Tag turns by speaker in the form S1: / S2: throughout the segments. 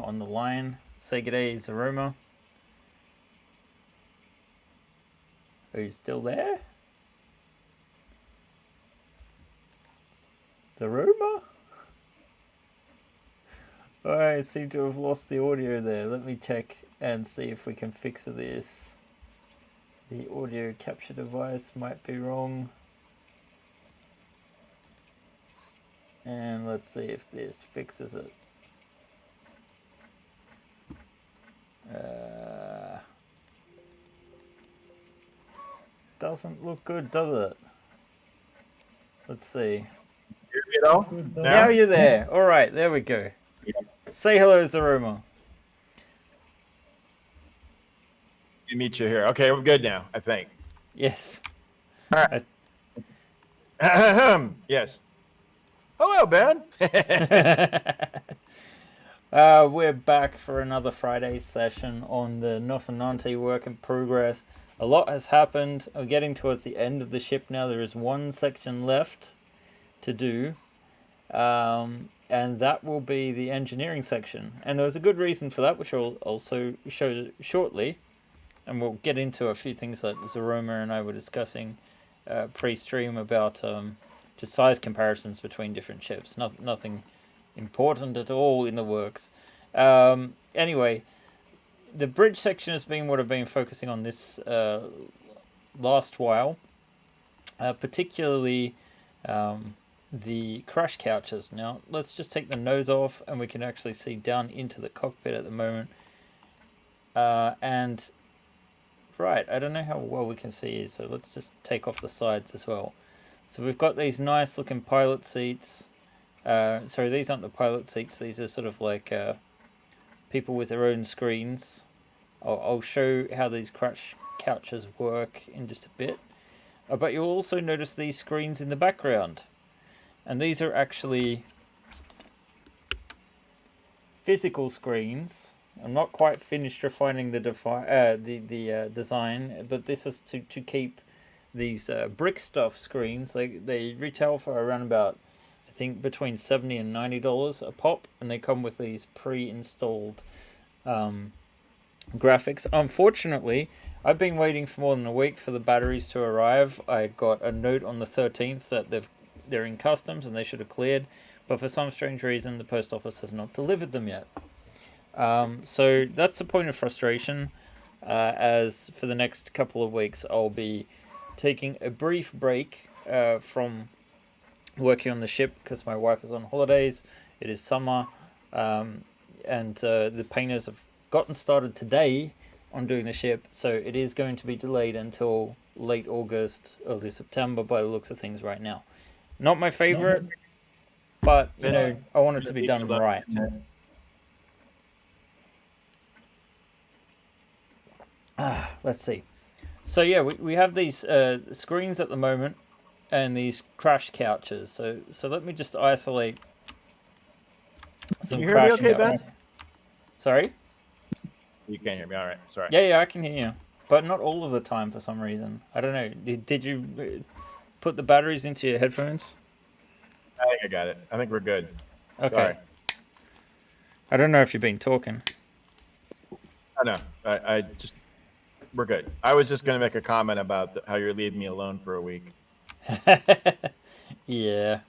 S1: on the line. Say g'day, Zaruma. Are you still there? Zaruma? I seem to have lost the audio there. Let me check and see if we can fix this. The audio capture device might be wrong. And let's see if this fixes it. Doesn't look good, does it? Let's see.
S2: You know?
S1: Now you're there. All right, there we go. Say hello, Zaruma.
S2: You meet you here. Okay, we're good now, I think.
S1: Yes.
S2: All right. Yes. Hello, Ben.
S1: We're back for another Friday session on the Notinante work in progress. A lot has happened. We're getting towards the end of the ship now. There is one section left to do. And that will be the engineering section. And there's a good reason for that, which I'll also show shortly. And we'll get into a few things that Zaruma and I were discussing pre-stream about just size comparisons between different ships. Nothing important at all in the works. Anyway, the bridge section has been what I've been focusing on this last while. Particularly the crash couches. Now, let's just take the nose off and we can actually see down into the cockpit at the moment. And right, I don't know how well we can see, so let's just take off the sides as well. So we've got these nice looking pilot seats. Sorry, these aren't the pilot seats. These are sort of like people with their own screens. I'll show how these crash couches work in just a bit. But you'll also notice these screens in the background. And these are actually physical screens. I'm not quite finished refining the design, but this is to keep these brick stuff screens. They retail for around about, I think, between $70 and $90 a pop, and they come with these pre-installed graphics. Unfortunately, I've been waiting for more than a week for the batteries to arrive. I got a note on the 13th that they're in customs and they should have cleared, but for some strange reason the post office has not delivered them yet. So that's a point of frustration, as for the next couple of weeks I'll be taking a brief break from working on the ship because my wife is on holidays. It is summer, and the painters have gotten started today on doing the ship, so it is going to be delayed until late August, early September by the looks of things right now. Not my favorite, but you know, I want it to be done right. Let's see. So yeah, we have these screens at the moment and these crash couches. So let me just isolate some crash couches. Can you hear me okay, Ben? Sorry?
S2: You can hear me, all right. Sorry.
S1: Yeah, I can hear you. But not all of the time for some reason. I don't know. Did you put the batteries into your headphones?
S2: I think I got it. I think we're good.
S1: Okay.
S2: Sorry.
S1: I don't know if you've been talking.
S2: I know. I just... We're good. I was just going to make a comment about how you're leaving me alone for a week.
S1: Yeah.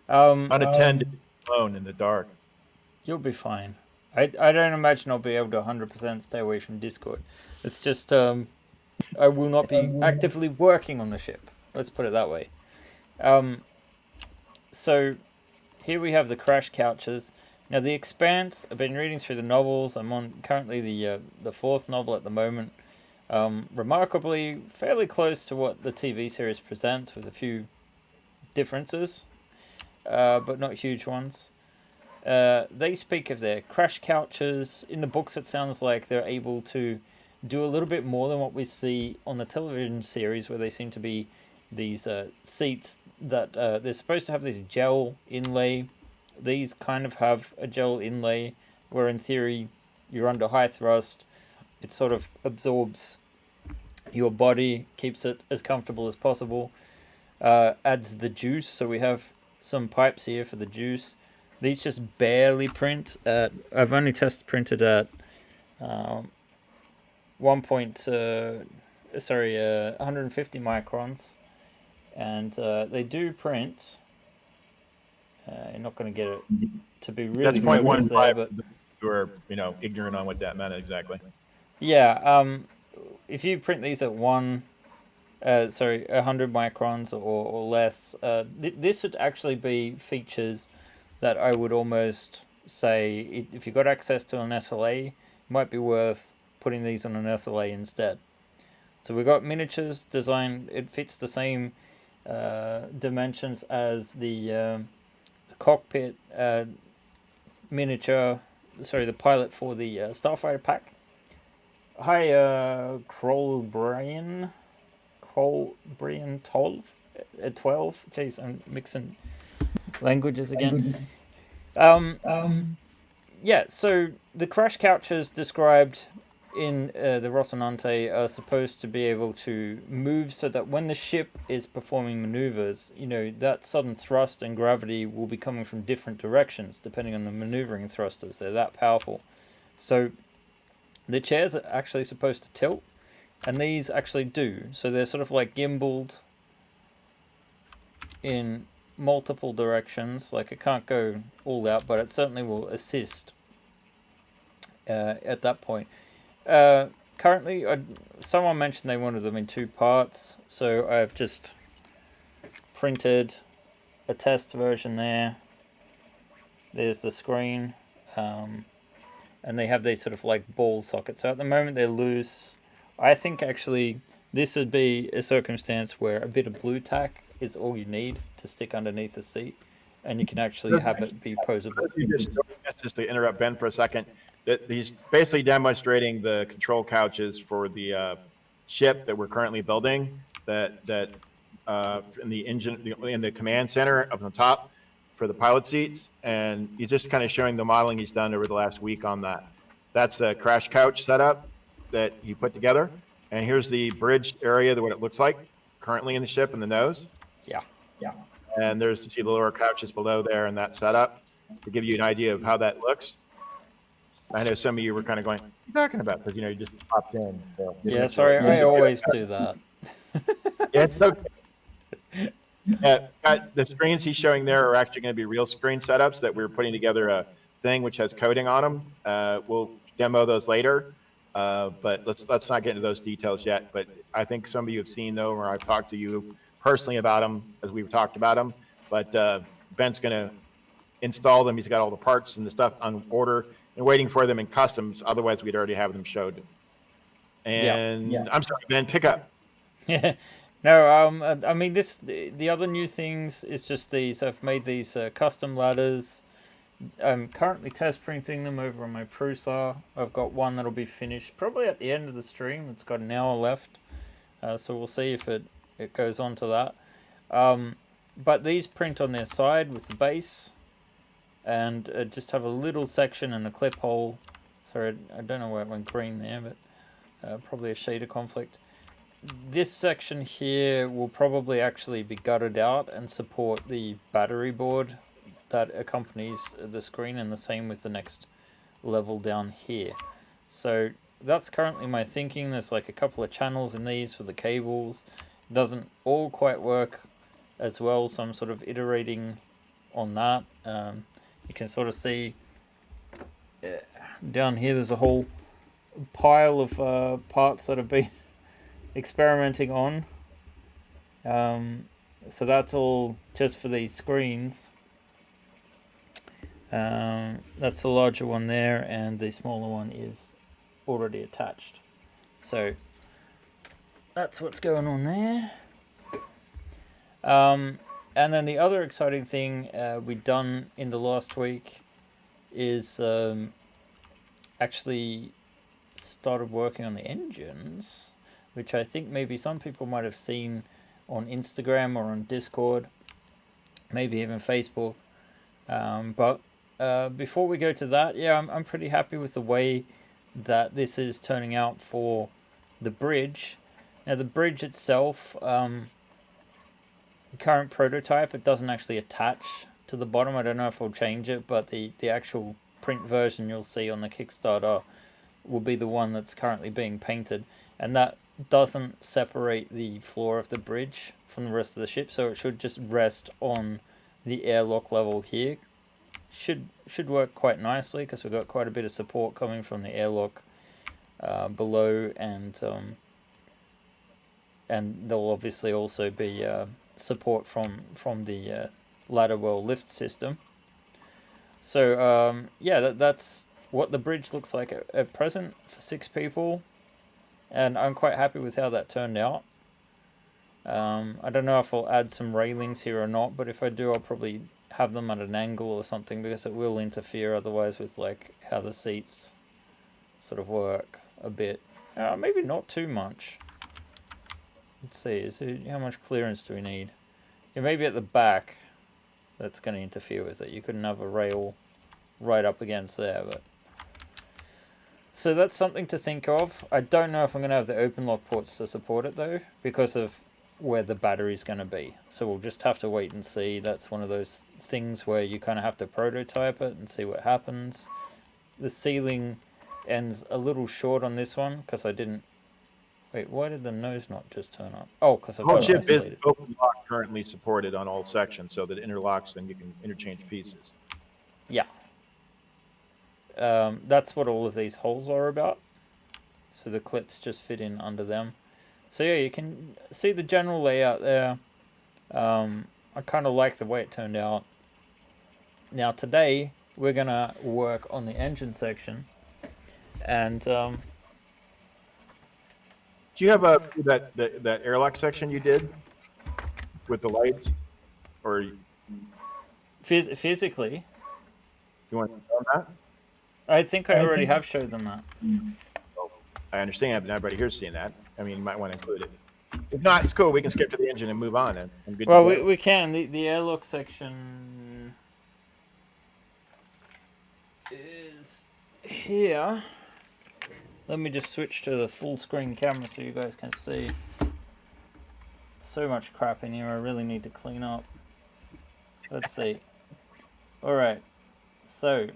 S2: Unattended, alone in the dark.
S1: You'll be fine. I don't imagine I'll be able to 100% stay away from Discord. It's just I will not be actively working on the ship. Let's put it that way. So here we have the crash couches. Now the Expanse, I've been reading through the novels. I'm on currently the fourth novel at the moment. Remarkably, fairly close to what the TV series presents, with a few differences, but not huge ones. They speak of their crash couches. In the books, it sounds like they're able to do a little bit more than what we see on the television series, where they seem to be these seats that they're supposed to have this gel inlay. These kind of have a gel inlay, where in theory you're under high thrust. It sort of absorbs your body, keeps it as comfortable as possible, adds the juice. So we have some pipes here for the juice. These just barely print at. I've only test printed at 150 microns, and they do print. You're not going to get it to be really
S2: That's
S1: focused there,
S2: 0.15
S1: but
S2: who are, ignorant on what that meant exactly.
S1: yeah. If you print these at 100 microns or less, this would actually be features that I would almost say, if you've got access to an SLA, it might be worth putting these on an SLA instead. So we've got miniatures designed, it fits the same dimensions as the cockpit miniature, the pilot for the Starfighter pack. Hi, Brian 12. Jeez, I'm mixing languages again. Yeah, so the crash couches described in the Notinante are supposed to be able to move so that when the ship is performing maneuvers, that sudden thrust and gravity will be coming from different directions depending on the maneuvering thrusters. They're that powerful. So the chairs are actually supposed to tilt, and these actually do. So they're sort of like gimbaled in multiple directions. Like, it can't go all out, but it certainly will assist at that point. Currently, someone mentioned they wanted them in 2 parts, so I've just printed a test version there. There's the screen, and they have these sort of like ball sockets. So at the moment they're loose. I think actually this would be a circumstance where a bit of blue tack is all you need to stick underneath the seat, and you can actually have it be posable.
S2: Just to interrupt Ben for a second, he's basically demonstrating the control couches for the ship that we're currently building. That in the engine, in the command center up on the top for the pilot seats, and he's just kind of showing the modeling he's done over the last week on that. That's the crash couch setup that he put together, and here's the bridge area, what it looks like currently in the ship in the nose.
S1: Yeah.
S2: And there's, you see the lower couches below there in that setup to give you an idea of how that looks. I know some of you were kind of going, what are you talking about? Because, you just popped in. So
S1: yeah, sorry, I always do that.
S2: Yeah, it's okay. The screens he's showing there are actually going to be real screen setups that we're putting together a thing which has coding on them. We'll demo those later, but let's not get into those details yet. But I think some of you have seen them, or I've talked to you personally about them as we've talked about them. But Ben's going to install them. He's got all the parts and the stuff on order and waiting for them in customs. Otherwise, we'd already have them showed. And yeah. I'm sorry, Ben, pick up.
S1: Yeah. No, I mean, the other new things is just these. I've made these custom ladders. I'm currently test printing them over on my Prusa. I've got one that'll be finished probably at the end of the stream. It's got an hour left, so we'll see if it goes on to that. But these print on their side with the base, and just have a little section and a clip hole. Sorry, I don't know why it went green there, but probably a shader conflict. This section here will probably actually be gutted out and support the battery board that accompanies the screen, and the same with the next level down here. So that's currently my thinking. There's like a couple of channels in these for the cables. It doesn't all quite work as well, so I'm sort of iterating on that. You can sort of see down here there's a whole pile of parts that have been experimenting on. So that's all just for these screens. That's the larger one there, and the smaller one is already attached. So that's what's going on there. And then the other exciting thing we've done in the last week is actually started working on the engines, which I think maybe some people might have seen on Instagram or on Discord, maybe even Facebook. But before we go to that, yeah, I'm pretty happy with the way that this is turning out for the bridge. Now, the bridge itself, current prototype, it doesn't actually attach to the bottom. I don't know if I'll change it, but the actual print version you'll see on the Kickstarter will be the one that's currently being painted, and that doesn't separate the floor of the bridge from the rest of the ship, so it should just rest on the airlock level here. Should work quite nicely because we've got quite a bit of support coming from the airlock below, and there'll obviously also be support from the ladder well lift system. So yeah, that's what the bridge looks like at present for 6 people, and I'm quite happy with how that turned out. I don't know if I'll add some railings here or not, but if I do, I'll probably have them at an angle or something, because it will interfere otherwise with like how the seats sort of work a bit. Maybe not too much. Let's see, how much clearance do we need? Yeah, maybe at the back that's going to interfere with it. You couldn't have a rail right up against there, but so that's something to think of. I don't know if I'm going to have the open lock ports to support it though, because of where the battery's going to be. So we'll just have to wait and see. That's one of those things where you kind of have to prototype it and see what happens. The ceiling ends a little short on this one because I didn't. Wait, why did the nose not just turn up? Oh, because I've
S2: The whole
S1: got it
S2: ship is
S1: isolated.
S2: open lock currently supported on all sections, so that it interlocks and you can interchange pieces.
S1: Yeah. That's what all of these holes are about. So the clips just fit in under them. So yeah, you can see the general layout there. I kind of like the way it turned out. Now today we're gonna work on the engine section, and
S2: Do you have that airlock section you did with the lights, or you
S1: physically,
S2: want to show that?
S1: I think I already have showed them that.
S2: Well, I understand, but everybody here's seeing that. I mean, you might want to include it. If not, it's cool. We can skip to the engine and move on. And I'm good
S1: Well,
S2: to go.
S1: we can. The airlock section is here. Let me just switch to the full screen camera so you guys can see. So much crap in here, I really need to clean up. Let's see. Alright, so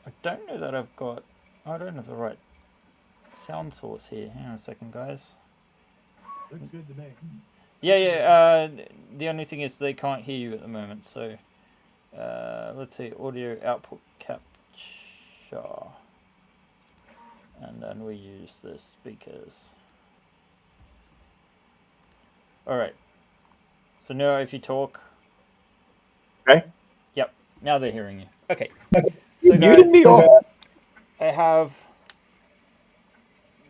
S1: I don't know that I don't have the right sound source here. Hang on a second, guys.
S3: Looks good to me.
S1: Yeah, the only thing is they can't hear you at the moment, so let's see, audio output capture. And then we use the speakers. Alright. So now if you talk.
S2: Okay.
S1: Yep. Now they're hearing you. Okay.
S2: You
S1: So
S2: muted me off.
S1: I have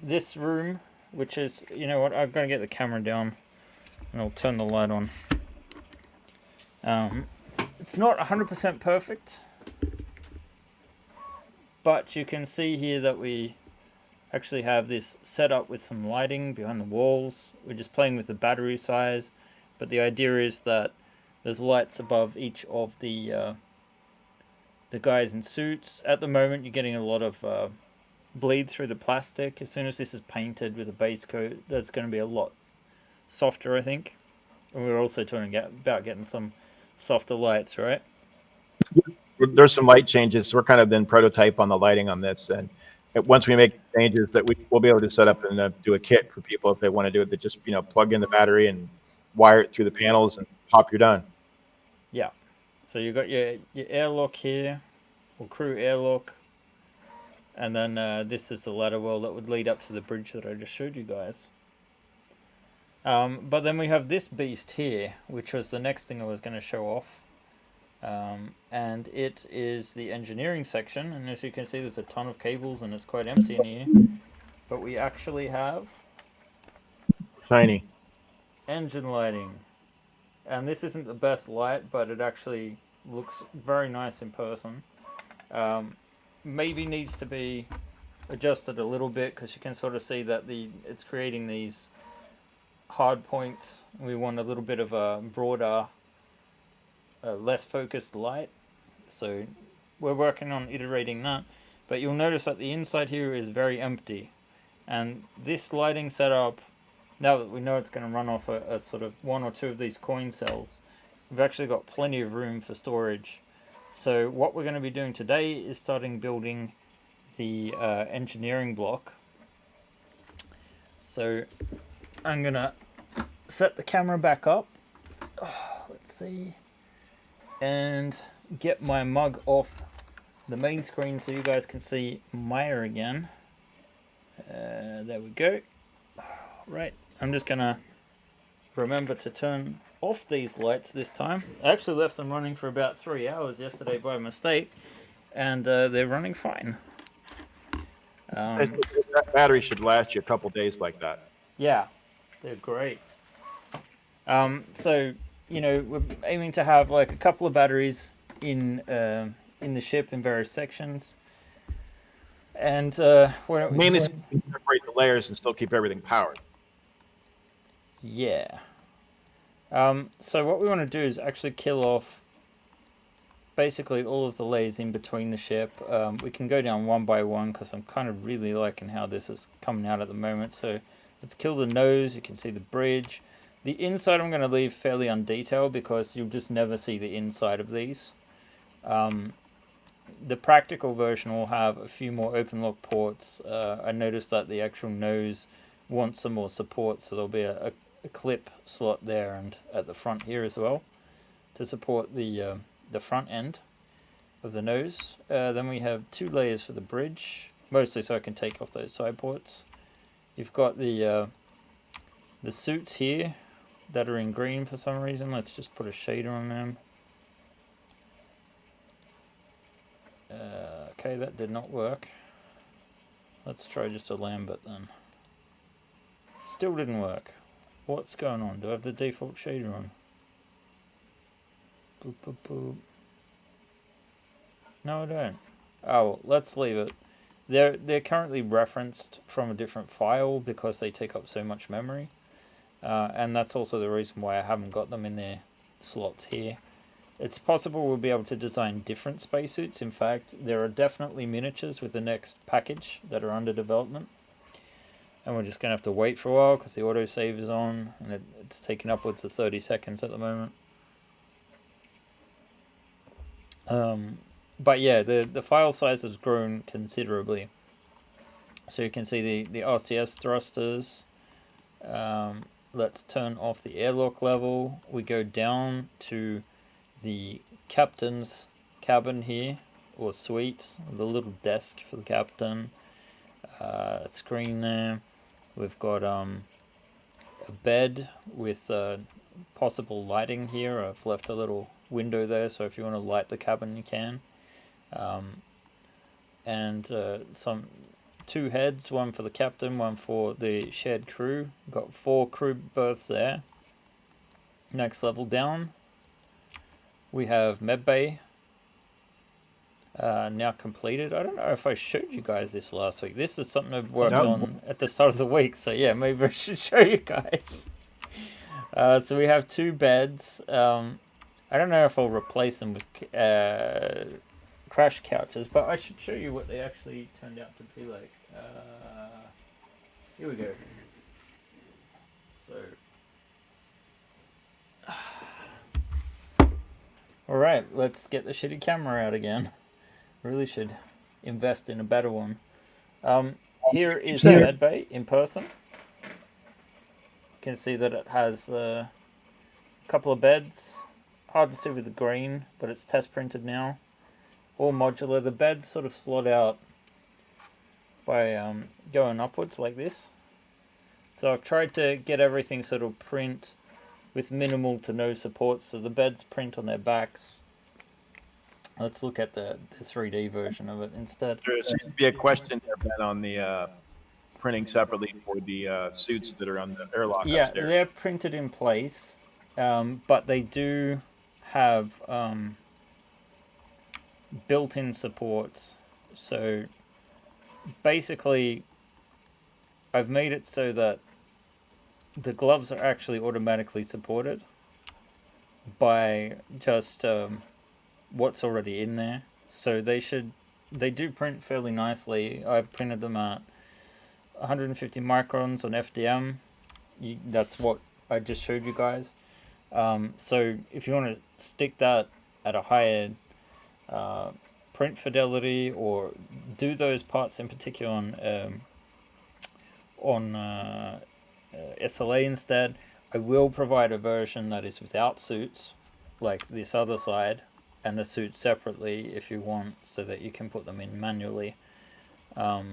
S1: this room, which is, you know what, I'm going to get the camera down and I'll turn the light on. It's not 100% perfect, but you can see here that we actually have this set up with some lighting behind the walls. We're just playing with the battery size, but the idea is that there's lights above each of the guys in suits. At the moment you're getting a lot of bleed through the plastic. As soon as this is painted with a base coat, that's going to be a lot softer, I think. And we're also talking about getting some softer lights, right?
S2: There's some light changes. We're kind of then prototype on the lighting on this, and once we make changes, that we'll be able to set up and do a kit for people if they want to do it. That just plug in the battery and wire it through the panels, and pop, you're done.
S1: Yeah. So you've got your airlock here, or crew airlock, and then this is the ladder well that would lead up to the bridge that I just showed you guys. But then we have this beast here, which was the next thing I was going to show off. And it is the engineering section, and as you can see there's a ton of cables and it's quite empty in here. But we actually have
S2: Tiny.
S1: engine lighting. And this isn't the best light, but it actually looks very nice in person. Maybe needs to be adjusted a little bit because you can sort of see that it's creating these hard points. We want a little bit of a broader, less focused light. So we're working on iterating that. But you'll notice that the inside here is very empty. And this lighting setup, now that we know it's going to run off a sort of one or two of these coin cells, we've actually got plenty of room for storage. So what we're going to be doing today is starting building the engineering block. So I'm going to set the camera back up. Let's see. And get my mug off the main screen so you guys can see Maya again. There we go. Right, I'm just going to remember to turn off these lights this time. I actually left them running for about 3 hours yesterday by mistake, and they're running fine.
S2: That battery should last you a couple days like that.
S1: Yeah, they're great. So, you know, we're aiming to have like a couple of batteries in the ship in various sections. And why don't we
S2: Mainly
S1: just...
S2: so you can separate the layers and still keep everything powered.
S1: Yeah. So what we want to do is actually kill off basically all of the layers in between the ship. We can go down one by one because I'm kind of really liking how this is coming out at the moment. So let's kill the nose. You can see the bridge. The inside I'm going to leave fairly undetailed because you'll just never see the inside of these. The practical version will have a few more open lock ports. I noticed that the actual nose wants some more support, so there'll be a clip slot there and at the front here as well to support the front end of the nose. Then we have 2 layers for the bridge, mostly so I can take off those side ports. You've got the suits here that are in green for some reason. Let's just put a shader on them. Okay, that did not work. Let's try just a Lambert then. Still didn't work. What's going on? Do I have the default shader on? Boop, boop, boop. No, I don't. Oh, well, let's leave it. They're currently referenced from a different file because they take up so much memory. And that's also the reason why I haven't got them in their slots here. It's possible we'll be able to design different spacesuits. In fact, there are definitely miniatures with the next package that are under development. And we're just going to have to wait for a while because the autosave is on and it's taking upwards of 30 seconds at the moment. But yeah, the file size has grown considerably. So you can see the RCS thrusters. Let's turn off the airlock level. We go down to the captain's cabin here, or suite, the little desk for the captain. A screen there. We've got a bed with possible lighting here. I've left a little window there, so if you want to light the cabin, you can. And some 2 heads, one for the captain, one for the shared crew. Got 4 crew berths there. Next level down, we have medbay now completed. I don't know if I showed you guys this last week. This is something I've worked on at the start of the week, so yeah, maybe I should show you guys. So we have 2 beds. I don't know if I'll replace them with crash couches, but I should show you what they actually turned out to be like. Here we go. So, all right, let's get the shitty camera out again. Really should invest in a better one. Here is the med bay in person. You can see that it has a couple of beds. Hard to see with the green, but it's test printed now. All modular. The beds sort of slot out by going upwards like this. So I've tried to get everything sort of print with minimal to no support, so the beds print on their backs. Let's look at the 3D version of it instead.
S2: There seems to be a question there, Ben, on the printing separately for the suits that are on the airlock upstairs.
S1: Yeah, they're printed in place, but they do have built-in supports. So basically, I've made it so that the gloves are actually automatically supported by just what's already in there. So they do print fairly nicely. I've printed them at 150 microns on FDM. That's what I just showed you guys. So if you want to stick that at a higher print fidelity, or do those parts in particular on SLA instead, I will provide a version that is without suits, like this other side, and the suits separately if you want, so that you can put them in manually.
S2: So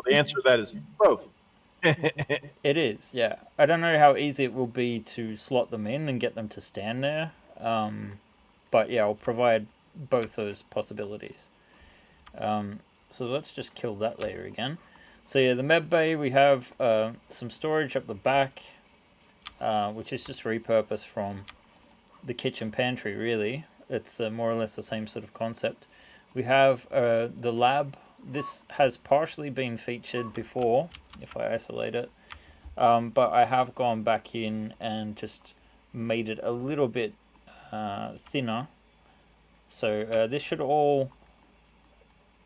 S2: the answer to that is both.
S1: It is, yeah. I don't know how easy it will be to slot them in and get them to stand there, but yeah, I'll provide both those possibilities. So let's just kill that layer again. So yeah, the med bay, we have some storage up the back, which is just repurposed from the kitchen pantry, really. It's more or less the same sort of concept. We have the lab. This has partially been featured before, if I isolate it, but I have gone back in and just made it a little bit thinner. So this should all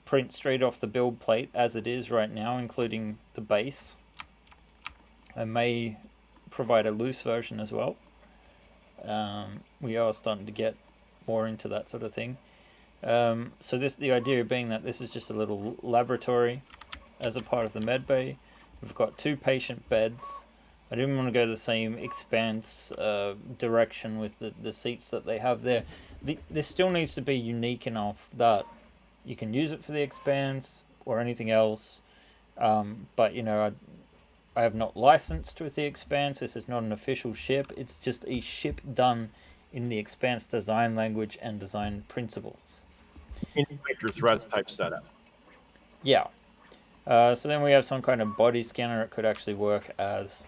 S1: print straight off the build plate as it is right now, including the base. I may provide a loose version as well. We are starting to get more into that sort of thing. So the idea being that this is just a little laboratory as a part of the med bay. We've got 2 patient beds. I didn't want to go the same expanse direction with the seats that they have there. This still needs to be unique enough that you can use it for the expanse or anything else. But you know, I have not licensed with the expanse. This is not an official ship. It's just a ship done in the expanse design language and design principles.
S2: Vector threads type setup.
S1: Yeah. So then we have some kind of body scanner. It could actually work as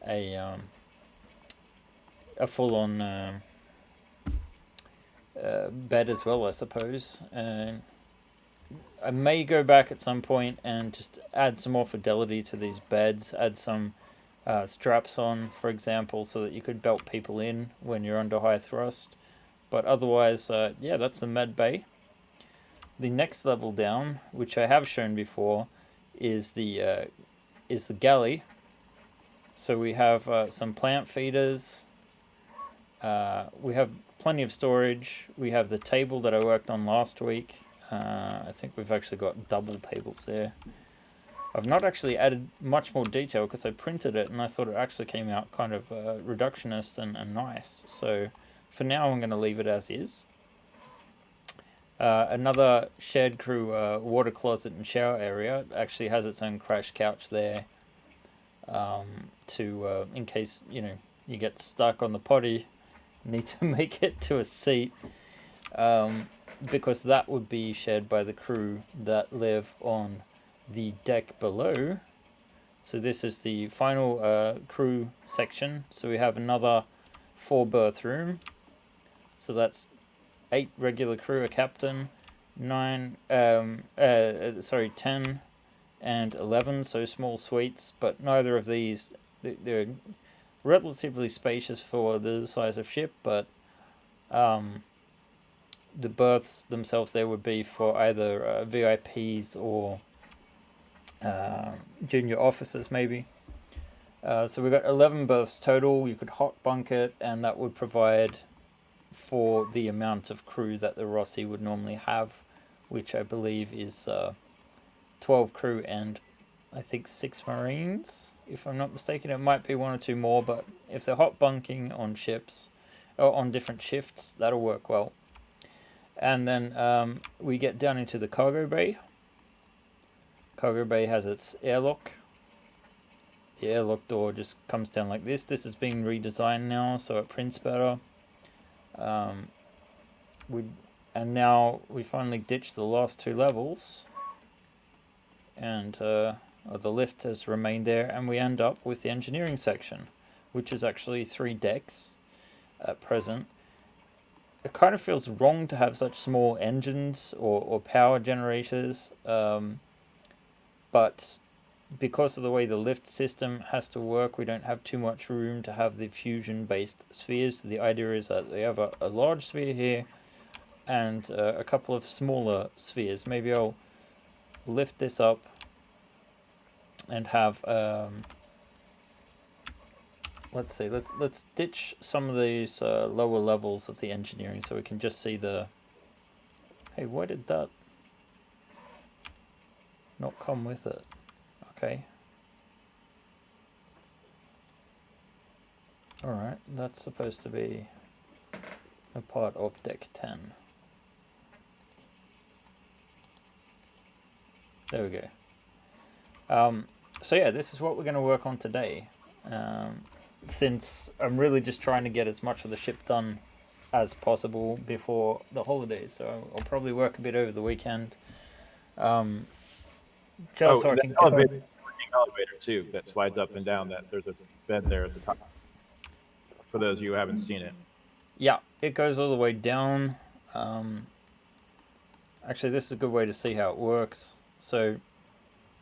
S1: a full-on bed as well, I suppose. And I may go back at some point and just add some more fidelity to these beds. Add some straps on, for example, so that you could belt people in when you're under high thrust. But otherwise, yeah, that's the med bay. The next level down, which I have shown before, is the galley. So we have some plant feeders. We have plenty of storage. We have the table that I worked on last week. I think we've actually got double tables there. I've not actually added much more detail because I printed it and I thought it actually came out kind of reductionist and nice. So for now I'm going to leave it as is. Another shared crew water closet and shower area actually has its own crash couch there, to in case you get stuck on the potty, need to make it to a seat, because that would be shared by the crew that live on the deck below. So this is the final crew section. So we have another 4 berth room. So that's 8 regular crew, a captain, 10 and 11, so small suites, but neither of these, they're relatively spacious for the size of ship, but the berths themselves there would be for either VIPs or junior officers maybe. So we've got 11 berths total. You could hot bunk it, and that would provide for the amount of crew that the Rossi would normally have, which I believe is 12 crew and I think 6 Marines, if I'm not mistaken. It might be 1 or 2 more, but if they're hot bunking on ships or on different shifts, that'll work well. And then we get down into the cargo bay. Cargo bay has its airlock. The airlock door just comes down like this. This has been redesigned now, so it prints better. And now we finally ditched the last 2 levels, and the lift has remained there, and we end up with the engineering section, which is actually 3 decks at present. It kind of feels wrong to have such small engines or power generators, but because of the way the lift system has to work, we don't have too much room to have the fusion-based spheres. So the idea is that we have a large sphere here and a couple of smaller spheres. Maybe I'll lift this up and have let's see. Let's ditch some of these lower levels of the engineering so we can just see the. Hey, why did that not come with it? Okay. All right, that's supposed to be a part of deck 10. There we go. So yeah, this is what we're going to work on today. Since I'm really just trying to get as much of the ship done as possible before the holidays, so I'll probably work a bit over the weekend. Just so I can.
S2: Elevator too that slides up and down. That there's a bed there at the top. For those of you who haven't seen it.
S1: Yeah, it goes all the way down. Actually, this is a good way to see how it works. So,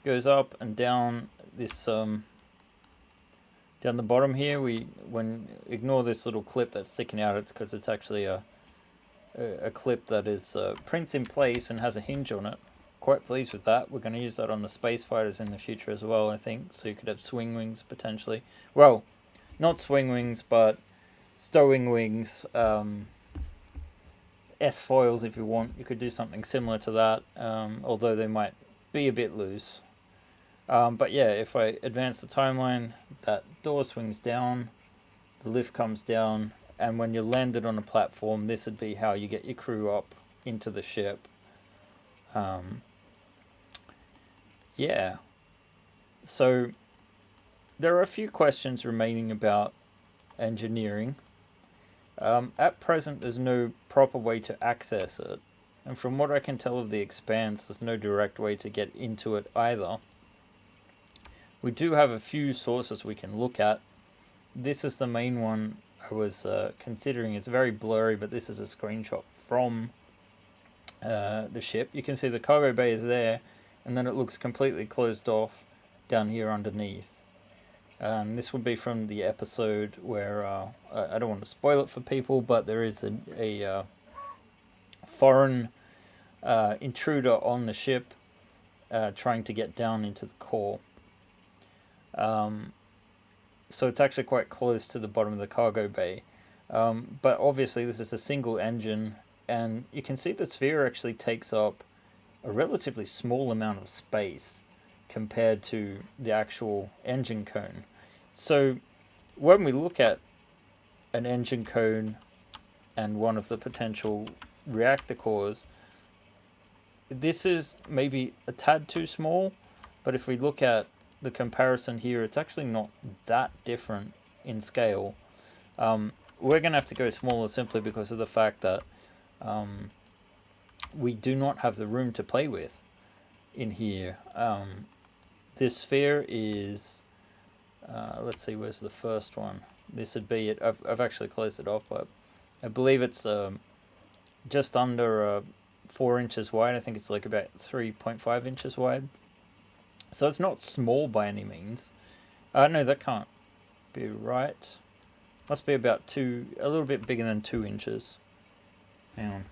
S1: goes up and down this down the bottom here. Ignore this little clip that's sticking out. It's because it's actually a clip that is prints in place and has a hinge on it. Quite pleased with that. We're going to use that on the space fighters in the future as well, I think. So you could have swing wings potentially. Well, not swing wings, but stowing wings. S-foils if you want. You could do something similar to that, although they might be a bit loose. But yeah, if I advance the timeline, that door swings down, the lift comes down, and when you're landed on a platform, this would be how you get your crew up into the ship. Yeah. So there are a few questions remaining about engineering. At present, there's no proper way to access it, and from what I can tell of the Expanse, there's no direct way to get into it either. We do have a few sources we can look at. This is the main one I was considering. It's very blurry, but this is a screenshot from the ship. You can see the cargo bay is there, and then it looks completely closed off down here underneath. This would be from the episode where I don't want to spoil it for people, but there is a foreign intruder on the ship trying to get down into the core. So it's actually quite close to the bottom of the cargo bay. But obviously this is a single engine, and you can see the sphere actually takes up a relatively small amount of space compared to the actual engine cone. So when we look at an engine cone and one of the potential reactor cores, this is maybe a tad too small, but if we look at the comparison here, it's actually not that different in scale. We're going to have to go smaller simply because of the fact that we do not have the room to play with in here. This sphere is, let's see, where's the first one? This would be it. I've actually closed it off, but I believe it's just under 4 inches wide. I think it's like about 3.5 inches wide. So it's not small by any means. No, that can't be right. Must be about a little bit bigger than 2 inches. Hang on.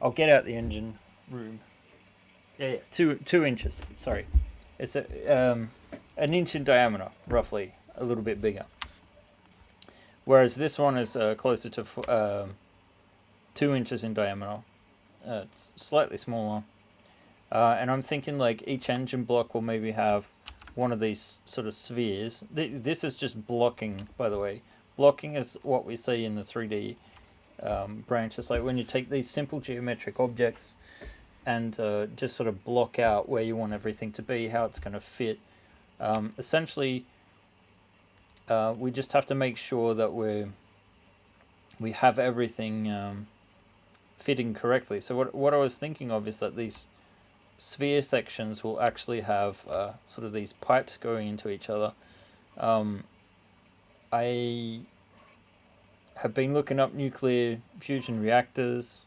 S1: I'll get out the engine room. Yeah, 2 inches. Sorry, it's an inch in diameter, roughly, a little bit bigger. Whereas this one is closer to 2 inches in diameter. It's slightly smaller. And I'm thinking like each engine block will maybe have one of these sort of spheres. This is just blocking, by the way. Blocking is what we see in the 3D branches. Like when you take these simple geometric objects and just sort of block out where you want everything to be, how it's going to fit. Essentially, we just have to make sure that we have everything fitting correctly. So what I was thinking of is that these sphere sections will actually have sort of these pipes going into each other. I have been looking up nuclear fusion reactors.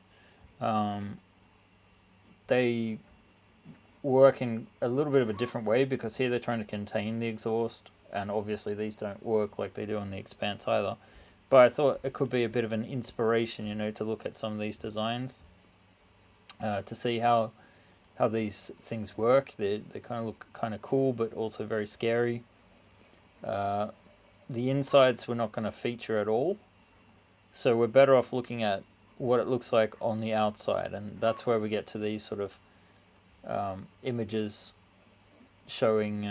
S1: They work in a little bit of a different way because here they're trying to contain the exhaust, and obviously these don't work like they do on the Expanse either. But I thought it could be a bit of an inspiration, to look at some of these designs, to see how these things work. They kind of look kind of cool, but also very scary. the insides we're not going to feature at all. So we're better off looking at what it looks like on the outside, and that's where we get to these sort of images showing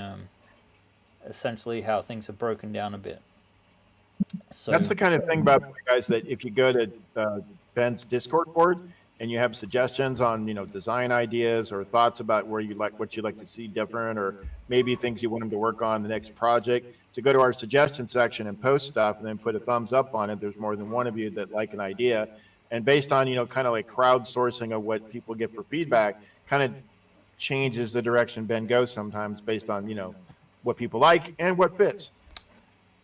S1: essentially how things are broken down a bit. So
S2: That's the kind of thing, by the way, guys, that if you go to Ben's Discord board and you have suggestions on, design ideas or thoughts about where what you'd like to see different, or maybe things you want him to work on the next project, to go to our suggestion section and post stuff and then put a thumbs up on it. There's more than one of you that like an idea. And based on, kind of like crowdsourcing of what people get for feedback, kind of changes the direction Ben goes sometimes based on, what people like and what fits.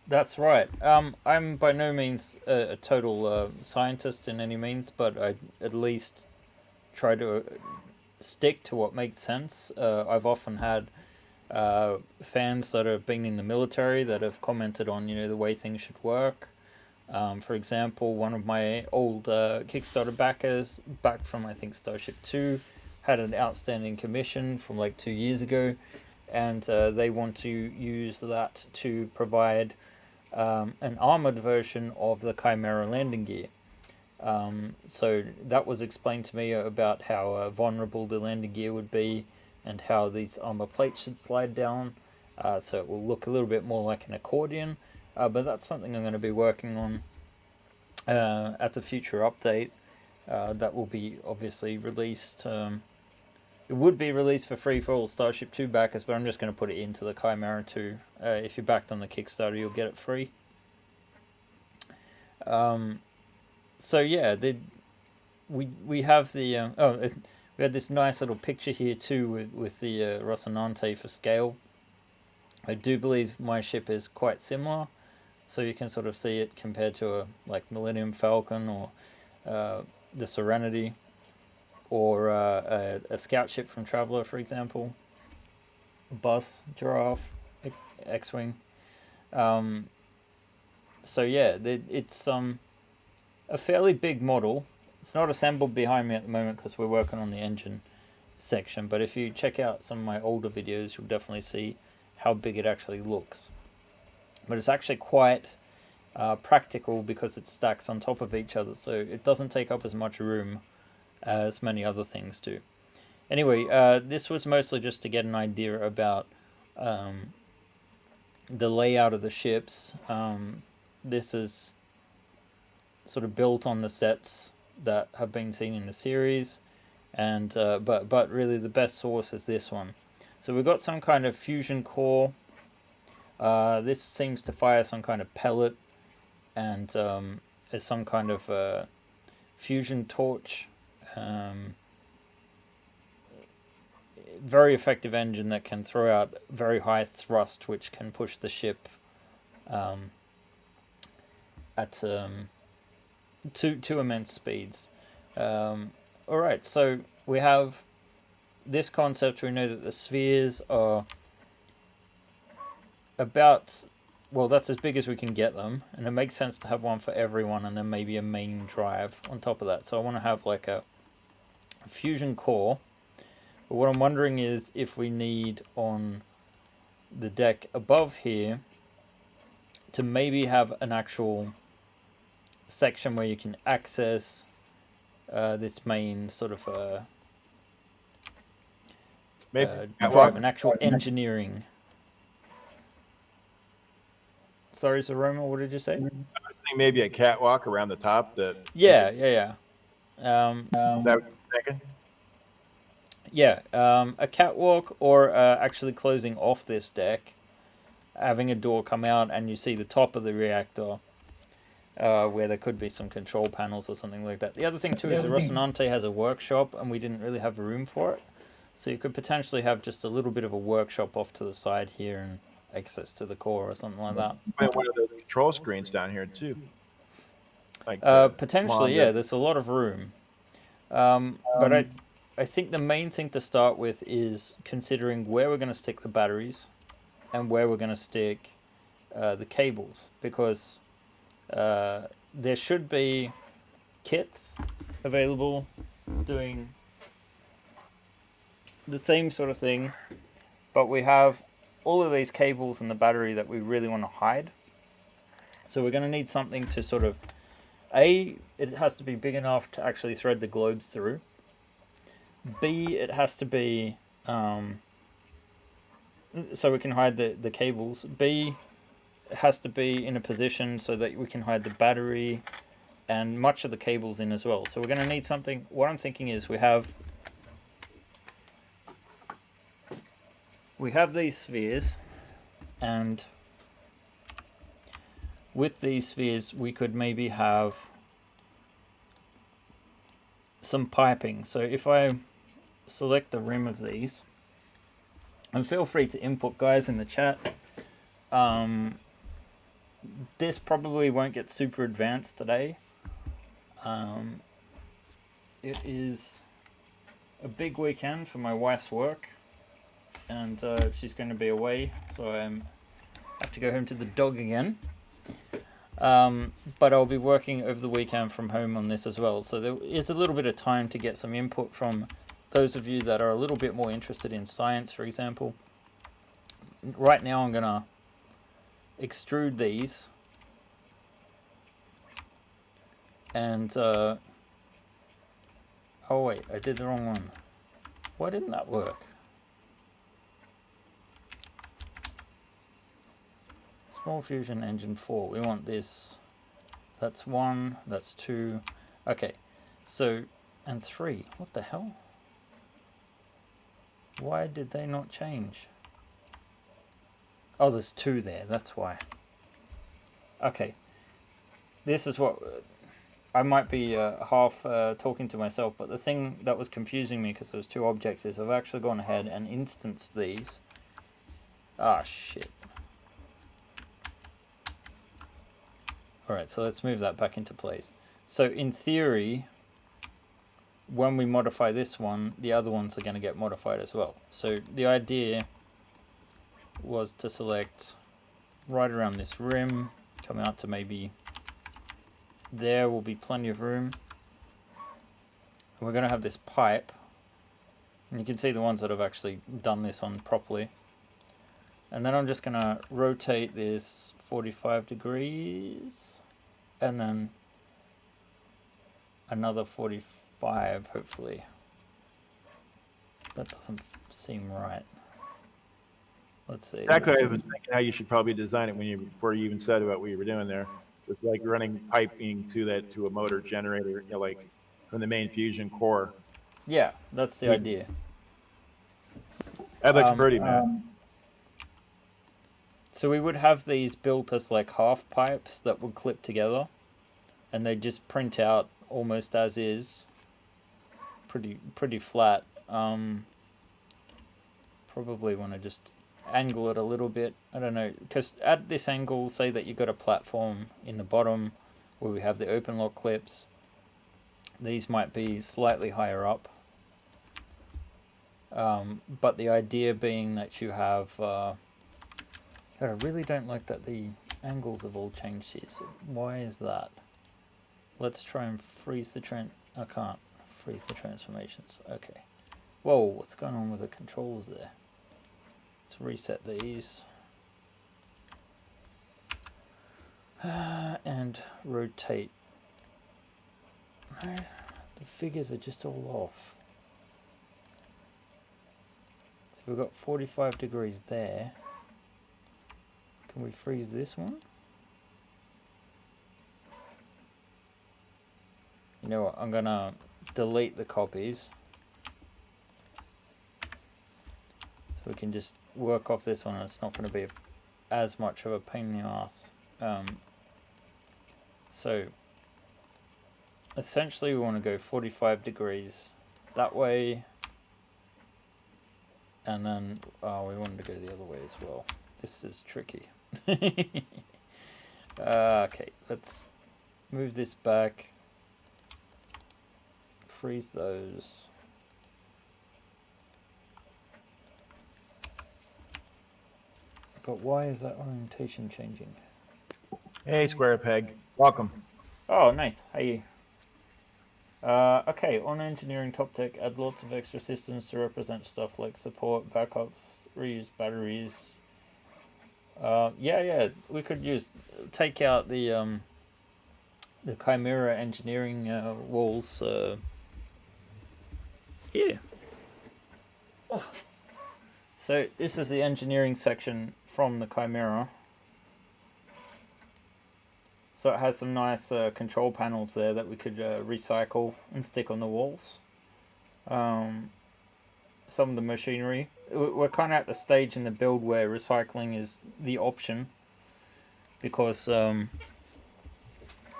S1: that's right. I'm by no means a total scientist in any means, but I at least try to stick to what makes sense. I've often had fans that have been in the military that have commented on the way things should work. For example, one of my old Kickstarter backers, back from I think Starship 2, had an outstanding commission from like 2 years ago, and they want to use that to provide an armored version of the Chimera landing gear. So that was explained to me about how vulnerable the landing gear would be, and how these armor plates should slide down, so it will look a little bit more like an accordion. But that's something I'm going to be working on at a future update. That will be obviously released. It would be released for free for all Starship 2 backers, but I'm just going to put it into the Chimera 2. If you're backed on the Kickstarter, you'll get it free. So yeah, we have the we had this nice little picture here too with the Notinante for scale. I do believe my ship is quite similar, so you can sort of see it compared to a like Millennium Falcon or the Serenity, or a scout ship from Traveller, for example, a bus, giraffe, X-wing. So yeah, it's a fairly big model. It's not assembled behind me at the moment because we're working on the engine section, but if you check out some of my older videos, you'll definitely see how big it actually looks. But it's actually quite practical because it stacks on top of each other, so it doesn't take up as much room as many other things do. Anyway, this was mostly just to get an idea about the layout of the ships. This is sort of built on the sets that have been seen in the series, and but really the best source is this one. So we've got some kind of fusion core. This seems to fire some kind of pellet, and is some kind of fusion torch. Very effective engine that can throw out very high thrust, which can push the ship at to immense speeds. Alright, so we have this concept. We know that the spheres are about, well, that's as big as we can get them, and it makes sense to have one for everyone, and then maybe a main drive on top of that. So I want to have like a fusion core. But what I'm wondering is if we need on the deck above here to maybe have an actual section where you can access this main sort of drive, an actual engineering. Sorry, Zaroma, what did you say?
S2: I was thinking maybe a catwalk around the top.
S1: Yeah.
S2: That second.
S1: Yeah, a catwalk, or actually closing off this deck, having a door come out, and you see the top of the reactor, where there could be some control panels or something like that. The other thing too is the Rocinante has a workshop, and we didn't really have room for it, so you could potentially have just a little bit of a workshop off to the side here and access to the core or something like that.
S2: And one of the control screens down here too. Like
S1: potentially, yeah. There's a lot of room, but I think the main thing to start with is considering where we're going to stick the batteries and where we're going to stick the cables, because there should be kits available doing the same sort of thing, but we have all of these cables and the battery that we really want to hide. So we're going to need something to sort of, A, it has to be big enough to actually thread the globes through. B, it has to be, so we can hide the cables. B, it has to be in a position so that we can hide the battery and much of the cables in as well. So we're going to need something. What I'm thinking is we have these spheres, and with these spheres we could maybe have some piping. So if I select the rim of these, and feel free to input, guys, in the chat. This probably won't get super advanced today. It is a big weekend for my wife's work, and she's going to be away, so I have to go home to the dog again. But I'll be working over the weekend from home on this as well, so there is a little bit of time to get some input from those of you that are a little bit more interested in science, for example. Right now I'm going to extrude these, and oh wait, I did the wrong one. Why didn't that work? Small fusion engine 4, we want this. That's 1, that's 2. Okay, so, and 3, what the hell? Why did they not change? Oh, there's 2 there, that's why. Okay, this is what, I might be half talking to myself, but the thing that was confusing me because there was 2 objects is I've actually gone ahead and instanced these. Ah, shit. Alright, so let's move that back into place. So in theory, when we modify this one, the other ones are going to get modified as well. So the idea was to select right around this rim, come out to maybe there will be plenty of room. And we're going to have this pipe, and you can see the ones that have actually done this on properly. And then I'm just going to rotate this 45 degrees, and then another 45, hopefully. That doesn't seem right. Let's see.
S2: Exactly, I was thinking how you should probably design it before you even said about what you were doing there. It's like running piping to a motor generator, like from the main fusion core.
S1: Yeah, that's the idea.
S2: That looks pretty, Matt.
S1: So we would have these built as like half pipes that would clip together, and they just print out almost as is. Pretty flat. Probably want to just angle it a little bit. I don't know, because at this angle, say that you've got a platform in the bottom where we have the open lock clips. These might be slightly higher up. But the idea being that you have... God, I really don't like that the angles have all changed here. So why is that? Let's try and freeze the I can't freeze the transformations. Okay. Whoa, what's going on with the controls there? Let's reset these. And rotate. No, the figures are just all off. So we've got 45 degrees there. Can we freeze this one? You know what, I'm gonna delete the copies. So we can just work off this one, and it's not going to be as much of a pain in the ass. So essentially we want to go 45 degrees that way, and then we wanted to go the other way as well. This is tricky. Okay, let's move this back, freeze those. But why is that orientation changing?
S2: Hey, Square Peg. Welcome.
S1: Oh, nice. How you? Okay, on engineering top tech, add lots of extra systems to represent stuff like support, backups, reuse batteries, Yeah, we could take out the Chimera engineering walls here. Oh. So this is the engineering section from the Chimera. So it has some nice control panels there that we could recycle and stick on the walls. Some of the machinery. We're kind of at the stage in the build where recycling is the option. Because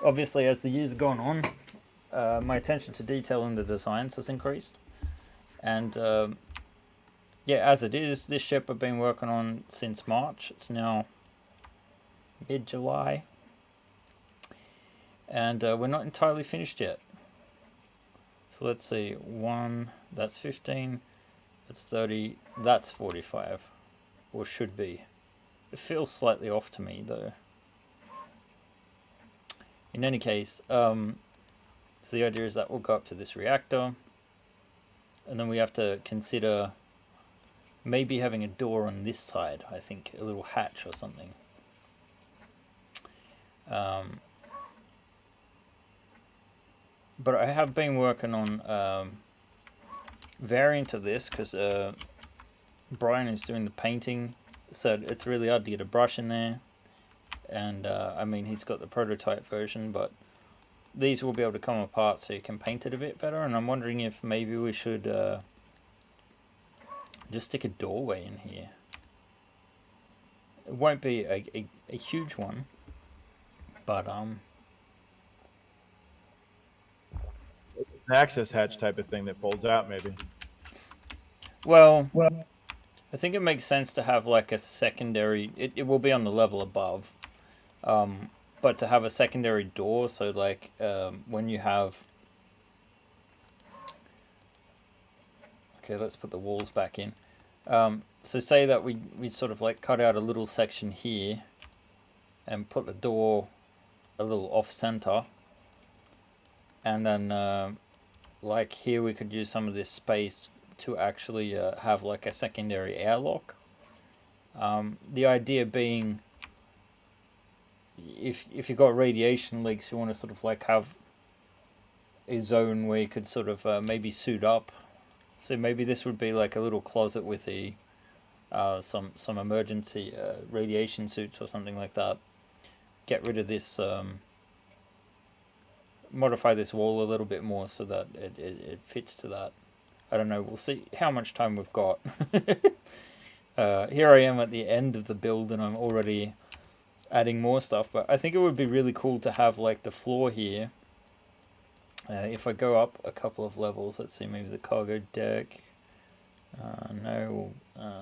S1: obviously as the years have gone on, my attention to detail in the designs has increased. And yeah, as it is, this ship I've been working on since March. It's now mid-July. And we're not entirely finished yet. So let's see, 1, that's 15, that's 30, that's 45, or should be. It feels slightly off to me though. In any case, so the idea is that we'll go up to this reactor, and then we have to consider maybe having a door on this side, I think, a little hatch or something. But I have been working on variant of this because Brian is doing the painting, so it's really hard to get a brush in there. And I mean, he's got the prototype version, but these will be able to come apart so you can paint it a bit better. And I'm wondering if maybe we should just stick a doorway in here. It won't be a huge one, but
S2: An access hatch type of thing that folds out, maybe.
S1: well, I think it makes sense to have like a secondary. It will be on the level above, but to have a secondary door, so like when you have. Okay, let's put the walls back in. So say that we sort of like cut out a little section here, and put the door a little off center, and then like here we could use some of this space to actually have like a secondary airlock. The idea being, if you've got radiation leaks, you want to sort of like have a zone where you could sort of maybe suit up. So maybe this would be like a little closet with a some emergency radiation suits or something like that. Get rid of this. Modify this wall a little bit more so that it fits to that. I don't know, we'll see how much time we've got. Here I am at the end of the build and I'm already adding more stuff, but I think it would be really cool to have like the floor here. If I go up a couple of levels, let's see, maybe the cargo deck. No,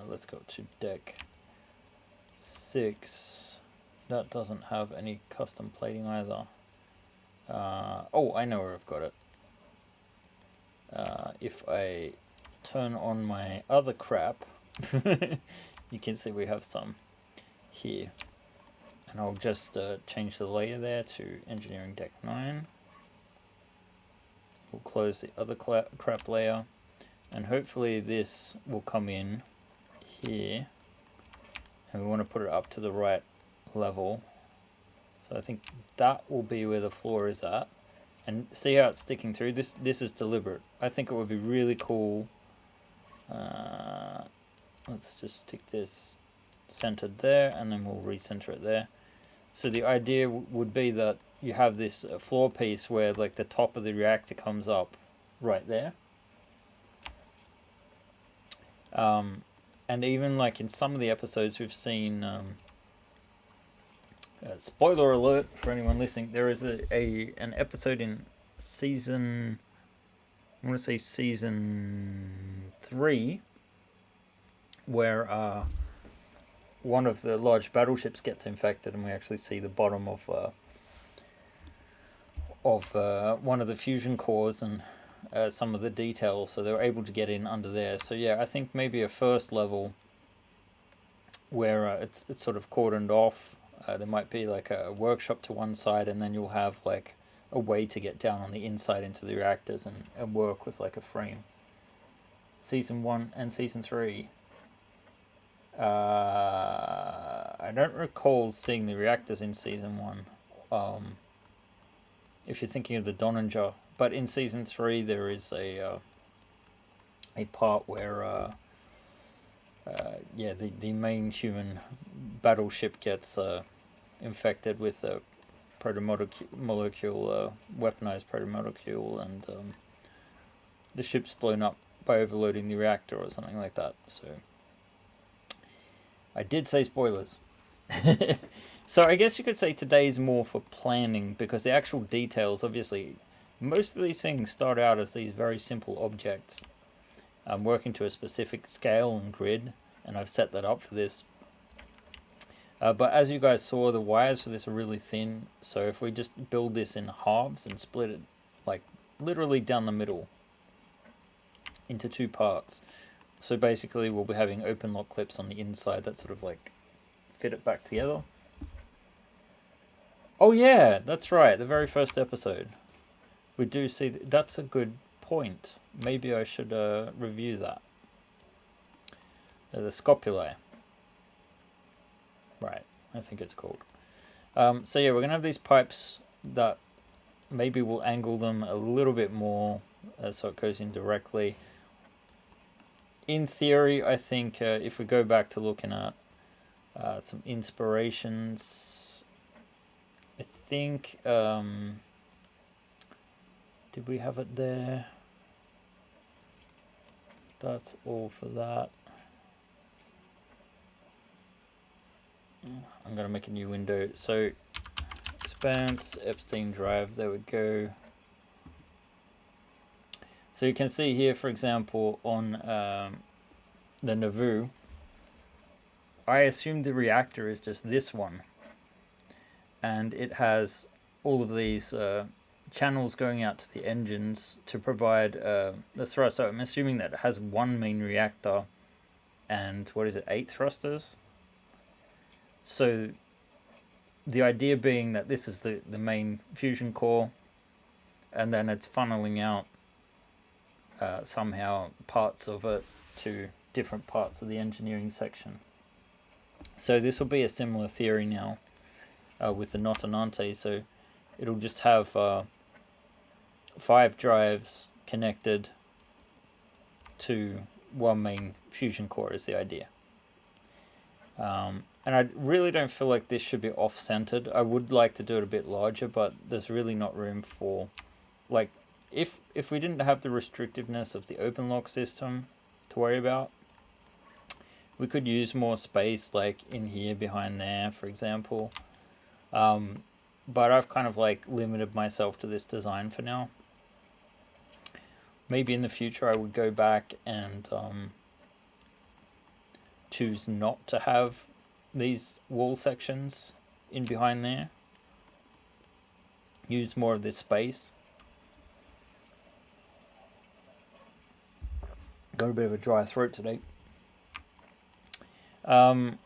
S1: let's go to deck 6. That doesn't have any custom plating either. Oh, I know where I've got it. If I turn on my other crap, you can see we have some here. And I'll just change the layer there to engineering deck 9. We'll close the other crap layer, and hopefully this will come in here, and we want to put it up to the right level. So I think that will be where the floor is at, and see how it's sticking through. This is deliberate. I think it would be really cool. Let's just stick this centered there, and then we'll recenter it there. So the idea would be that you have this floor piece where like the top of the reactor comes up right there. And even like in some of the episodes we've seen, spoiler alert for anyone listening, there is an episode in season, I want to say season 3, where one of the large battleships gets infected, and we actually see the bottom of one of the fusion cores and some of the details, so they were able to get in under there. So yeah, I think maybe a first level where it's sort of cordoned off. There might be like a workshop to one side, and then you'll have like a way to get down on the inside into the reactors and work with like a frame. Season 1 and Season 3. I don't recall seeing the reactors in season 1. If you're thinking of the Donninger, but in season 3 there is a part where yeah, the main human battleship gets infected with a protomolecule, weaponized protomolecule, and the ship's blown up by overloading the reactor or something like that. So I did say spoilers. So I guess you could say today is more for planning, because the actual details, obviously, most of these things start out as these very simple objects. I'm working to a specific scale and grid, and I've set that up for this. But as you guys saw, the wires for this are really thin, so if we just build this in halves and split it, like, literally down the middle into 2 parts. So basically we'll be having open lock clips on the inside that sort of, like, fit it back together. Oh yeah, that's right, the very first episode. We do see, that's a good point. Maybe I should review that. The scopulae. Right, I think it's called. So yeah, we're going to have these pipes that maybe we'll angle them a little bit more so it goes in directly. In theory, I think if we go back to looking at some inspirations, I think, did we have it there? That's all for that. I'm going to make a new window. So, Expanse, Epstein drive, there we go. So you can see here, for example, on the Nauvoo, I assume the reactor is just this one. And it has all of these channels going out to the engines to provide the thrust. So I'm assuming that it has one main reactor and, 8 thrusters? So the idea being that this is the main fusion core, and then it's funneling out somehow parts of it to different parts of the engineering section. So this will be a similar theory now with the Notinante. So it'll just have 5 drives connected to one main fusion core is the idea. And I really don't feel like this should be off-centered. I would like to do it a bit larger, but there's really not room for, like, if we didn't have the restrictiveness of the open lock system to worry about, we could use more space, like in here behind there, for example. But I've kind of like limited myself to this design for now. Maybe in the future I would go back and choose not to have these wall sections in behind there. Use more of this space. Got a bit of a dry throat today. So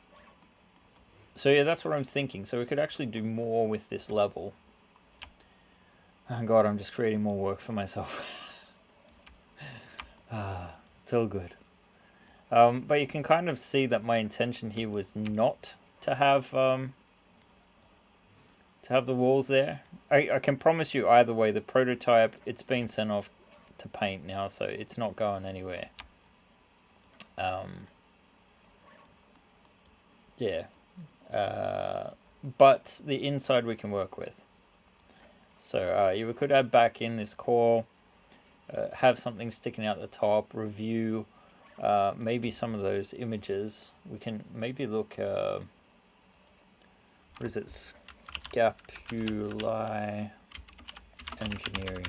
S1: yeah, that's what I'm thinking. So we could actually do more with this level. Oh God, I'm just creating more work for myself. It's all good. But you can kind of see that my intention here was not to have the walls there. I can promise you either way, the prototype, it's been sent off to paint now, so it's not going anywhere. Yeah. But the inside we can work with. So you could add back in this core, have something sticking out the top, review maybe some of those images. We can maybe look, what is it, scapulae engineering.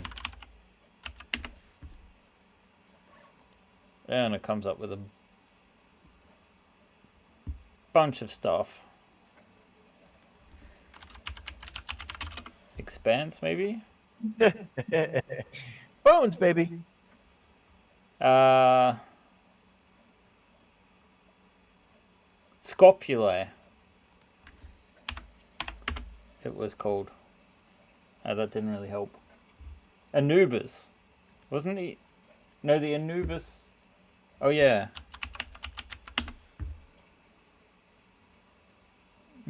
S1: And it comes up with a bunch of stuff. Expanse, maybe?
S2: Bones, baby.
S1: Scopulae. It was called. That didn't really help. Anubis. Wasn't he? No, the Anubis. Oh, yeah.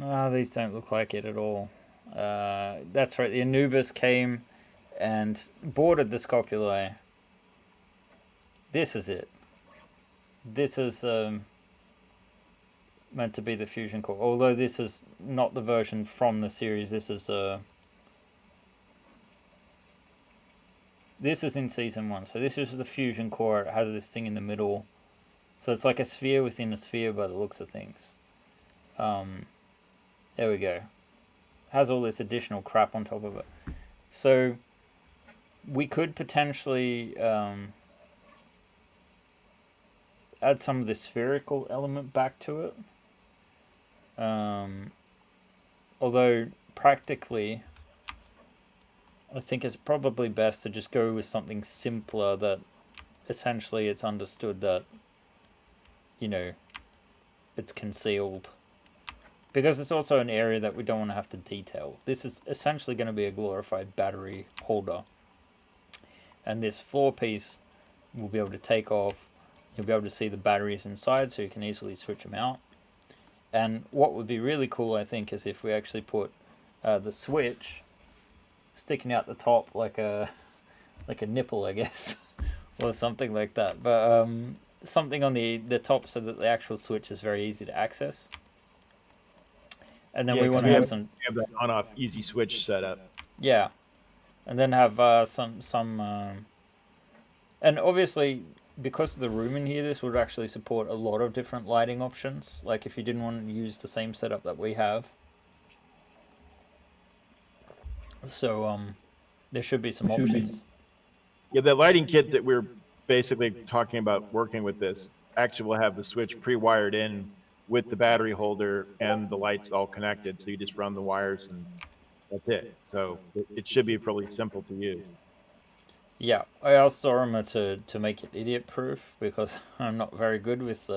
S1: Ah, these don't look like it at all. That's right. The Anubis came and boarded the Scopuli. This is it. This is meant to be the fusion core. Although this is not the version from the series. This is in season 1. So this is the fusion core. It has this thing in the middle. So it's like a sphere within a sphere by the looks of things. There we go. Has all this additional crap on top of it. So we could potentially add some of the spherical element back to it. Although practically, I think it's probably best to just go with something simpler that essentially it's understood that, it's concealed. Because it's also an area that we don't want to have to detail. This is essentially going to be a glorified battery holder. And this floor piece will be able to take off. You'll be able to see the batteries inside, so you can easily switch them out. And what would be really cool, I think, is if we actually put the switch sticking out the top like a nipple, I guess, or something like that. But something on the top so that the actual switch is very easy to access. And then we want to have some.
S2: We have that on-off easy switch set up.
S1: Yeah, and then have some and obviously because of the room in here, this would actually support a lot of different lighting options. Like if you didn't want to use the same setup that we have. So there should be some options.
S2: Yeah, the lighting kit that we're basically talking about working with this actually will have the switch pre-wired in with the battery holder and the lights all connected. So you just run the wires and that's it. So it should be pretty simple to use.
S1: Yeah, I asked Zorima to make it idiot proof because I'm not very good with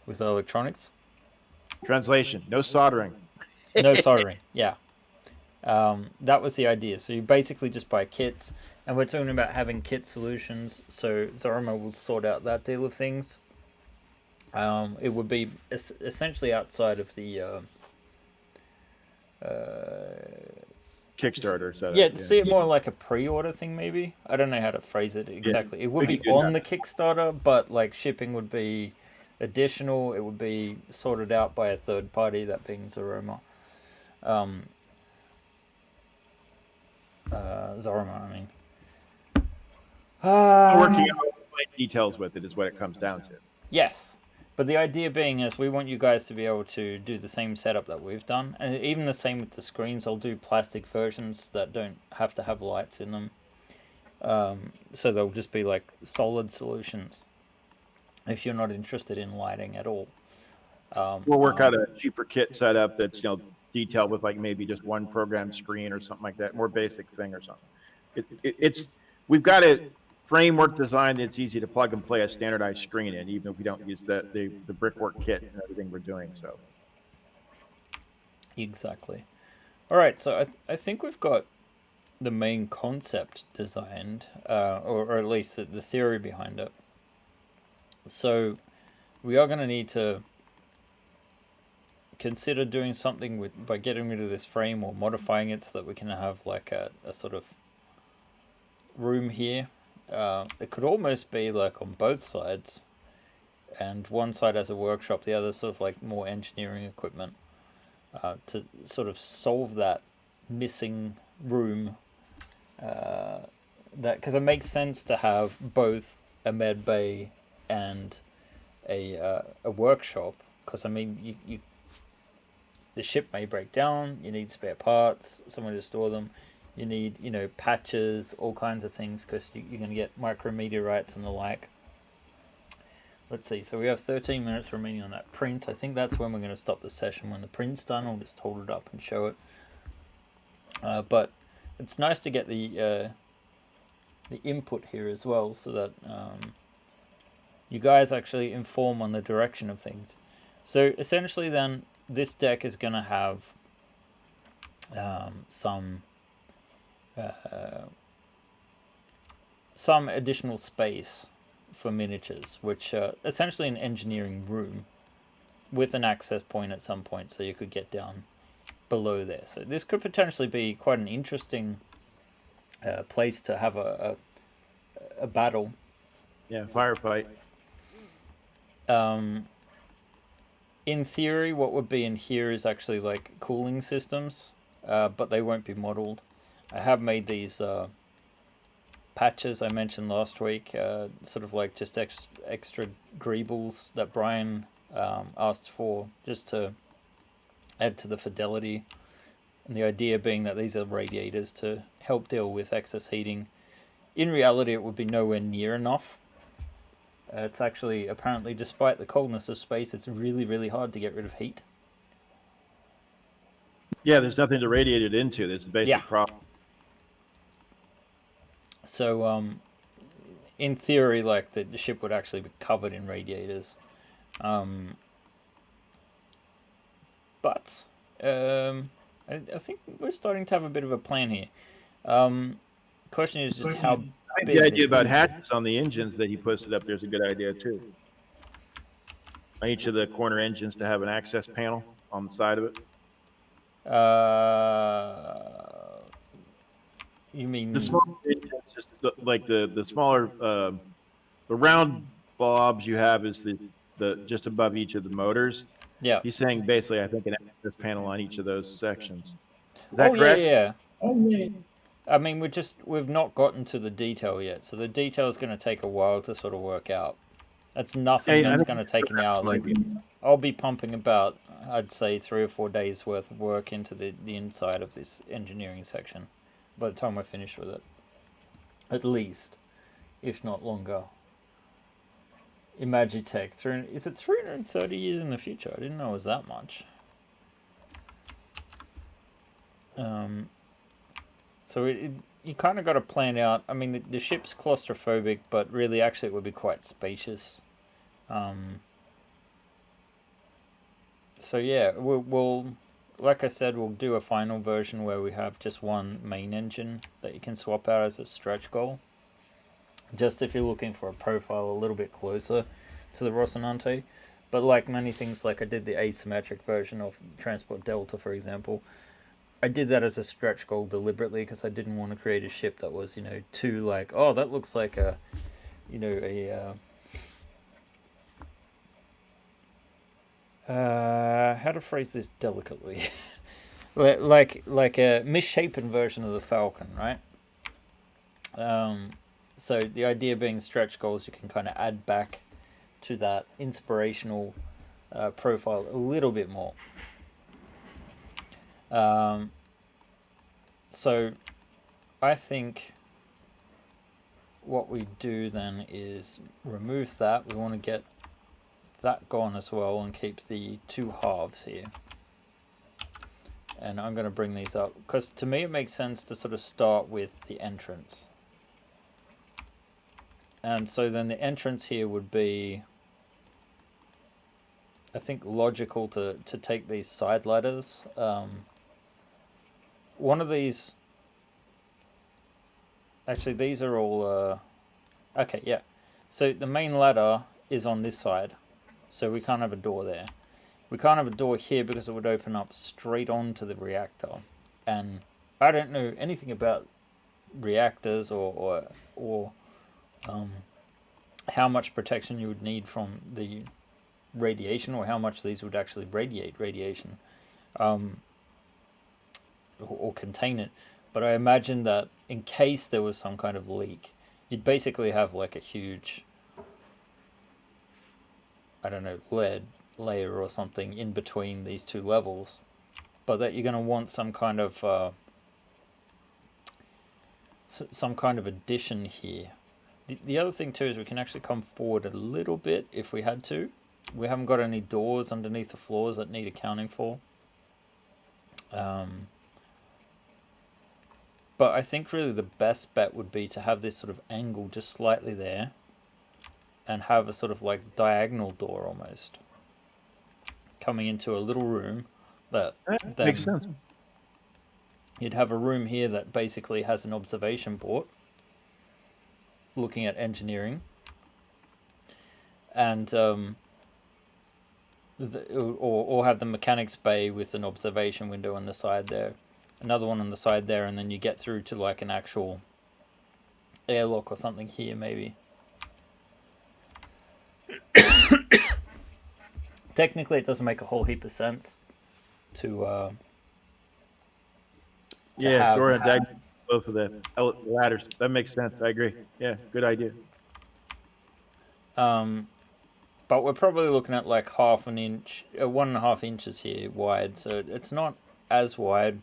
S1: electronics.
S2: Translation: no soldering.
S1: No soldering. Yeah. That was the idea. So you basically just buy kits, and we're talking about having kit solutions. So Zorima will sort out that deal of things. It would be essentially outside of the
S2: Kickstarter setup.
S1: yeah, see it more like a pre-order thing, maybe. I don't know how to phrase it exactly.
S2: Yeah,
S1: it would be on the Kickstarter, but like shipping would be additional. It would be sorted out by a third party, that being Zorima. Zorima, I mean.
S2: Working out flight details with it is what it comes down to.
S1: Yes. But the idea being is we want you guys to be able to do the same setup that we've done. And even the same with the screens. I'll do plastic versions that don't have to have lights in them. So they'll just be like solid solutions if you're not interested in lighting at all.
S2: We'll work out a cheaper kit setup that's detailed with like maybe just one program screen or something like that, more basic thing or something. We've got a framework design that's easy to plug and play a standardized screen in, even if we don't use the brickwork kit and everything we're doing. So
S1: exactly. All right, so I think we've got the main concept designed, or at least the theory behind it. So we are going to need to consider doing something by getting rid of this frame or modifying it so that we can have like a sort of room here. It could almost be like on both sides, and one side has a workshop, the other sort of like more engineering equipment, to sort of solve that missing room. That because it makes sense to have both a med bay and a workshop, because I mean the ship may break down, you need spare parts, somewhere to store them, you need patches, all kinds of things, because you're going to get micrometeorites and the like. Let's see, so we have 13 minutes remaining on that print. I think that's when we're going to stop the session. When the print's done, I'll just hold it up and show it. But it's nice to get the input here as well, so that you guys actually inform on the direction of things. So essentially then, this deck is going to have some additional space for miniatures, which essentially an engineering room. with an access point at some point, so you could get down below there. So this could potentially be quite an interesting place to have a battle.
S2: Yeah, firefight.
S1: In theory, what would be in here is actually like cooling systems, but they won't be modeled. I have made these patches I mentioned last week, sort of like just extra greebles that Brian asked for, just to add to the fidelity. And the idea being that these are radiators to help deal with excess heating. In reality, it would be nowhere near enough. It's actually, apparently, despite the coldness of space, it's really, really hard to get rid of heat.
S2: Yeah, there's nothing to radiate it into. That's the basic
S1: Yeah.
S2: problem.
S1: So, in theory, like the ship would actually be covered in radiators. But I think we're starting to have a bit of a plan here. Question is just how
S2: I think
S1: big
S2: the
S1: this
S2: idea about
S1: would be.
S2: hatches on the engines that he posted up there is a good idea too. On each of the corner engines to have an access panel on the side of it.
S1: You mean
S2: The small engines, just like the smaller, the round bobs you have is the just above each of the motors.
S1: yeah?
S2: He's saying basically, I think an access panel on each of those sections. Is
S1: Oh
S2: that
S1: yeah,
S2: correct?
S1: yeah.
S3: Oh, yeah.
S1: I mean, we've not gotten to the detail yet, so the detail is going to take a while to sort of work out. That's nothing
S2: I
S1: that's
S2: think
S1: going to take an hour. Like, I'll be pumping about, I'd say, 3 or 4 days worth of work into the inside of this engineering section by the time we're finished with it. At least, if not longer. Imagitech, is it 330 years in the future? I didn't know it was that much. So you kind of got to plan out. I mean, the ship's claustrophobic, but really, actually, it would be quite spacious. So yeah, we'll, like I said, we'll do a final version where we have just one main engine that you can swap out as a stretch goal. Just if you're looking for a profile a little bit closer to the Rocinante. But like many things, like I did the asymmetric version of Transport Delta, for example, I did that as a stretch goal deliberately because I didn't want to create a ship that was, too like, oh, that looks like a, how to phrase this delicately, like a misshapen version of the Falcon, right? So the idea being stretch goals, you can kind of add back to that inspirational profile a little bit more. So I think what we do then is remove that. We want to get that gone as well and keep the two halves here. And I'm going to bring these up because to me it makes sense to sort of start with the entrance. And so then the entrance here would be, I think, logical to take these side ladders. One of these, actually these are all, okay, yeah. So the main ladder is on this side, so we can't have a door there. We can't have a door here because it would open up straight onto the reactor. And I don't know anything about reactors or how much protection you would need from the radiation or how much these would actually radiate radiation or contain it. But I imagine that in case there was some kind of leak, you'd basically have like a huge, I don't know, lead layer or something in between these two levels, but that you're going to want some kind of addition here. The other thing too is we can actually come forward a little bit if we had to. We haven't got any doors underneath the floors that need accounting for. But I think really the best bet would be to have this sort of angle just slightly there and have a sort of like diagonal door almost coming into a little room that
S2: Makes sense.
S1: you'd have a room here that basically has an observation port looking at engineering, and or have the mechanics bay with an observation window on the side there, another one on the side there, and then you get through to like an actual airlock or something here maybe. Technically, it doesn't make a whole heap of sense to
S3: Yeah,
S1: have.
S3: door and diagonal, both of the ladders. That makes sense. I agree. Yeah, good idea.
S1: But we're probably looking at like half an inch, 1.5 inches here wide, so it's not as wide.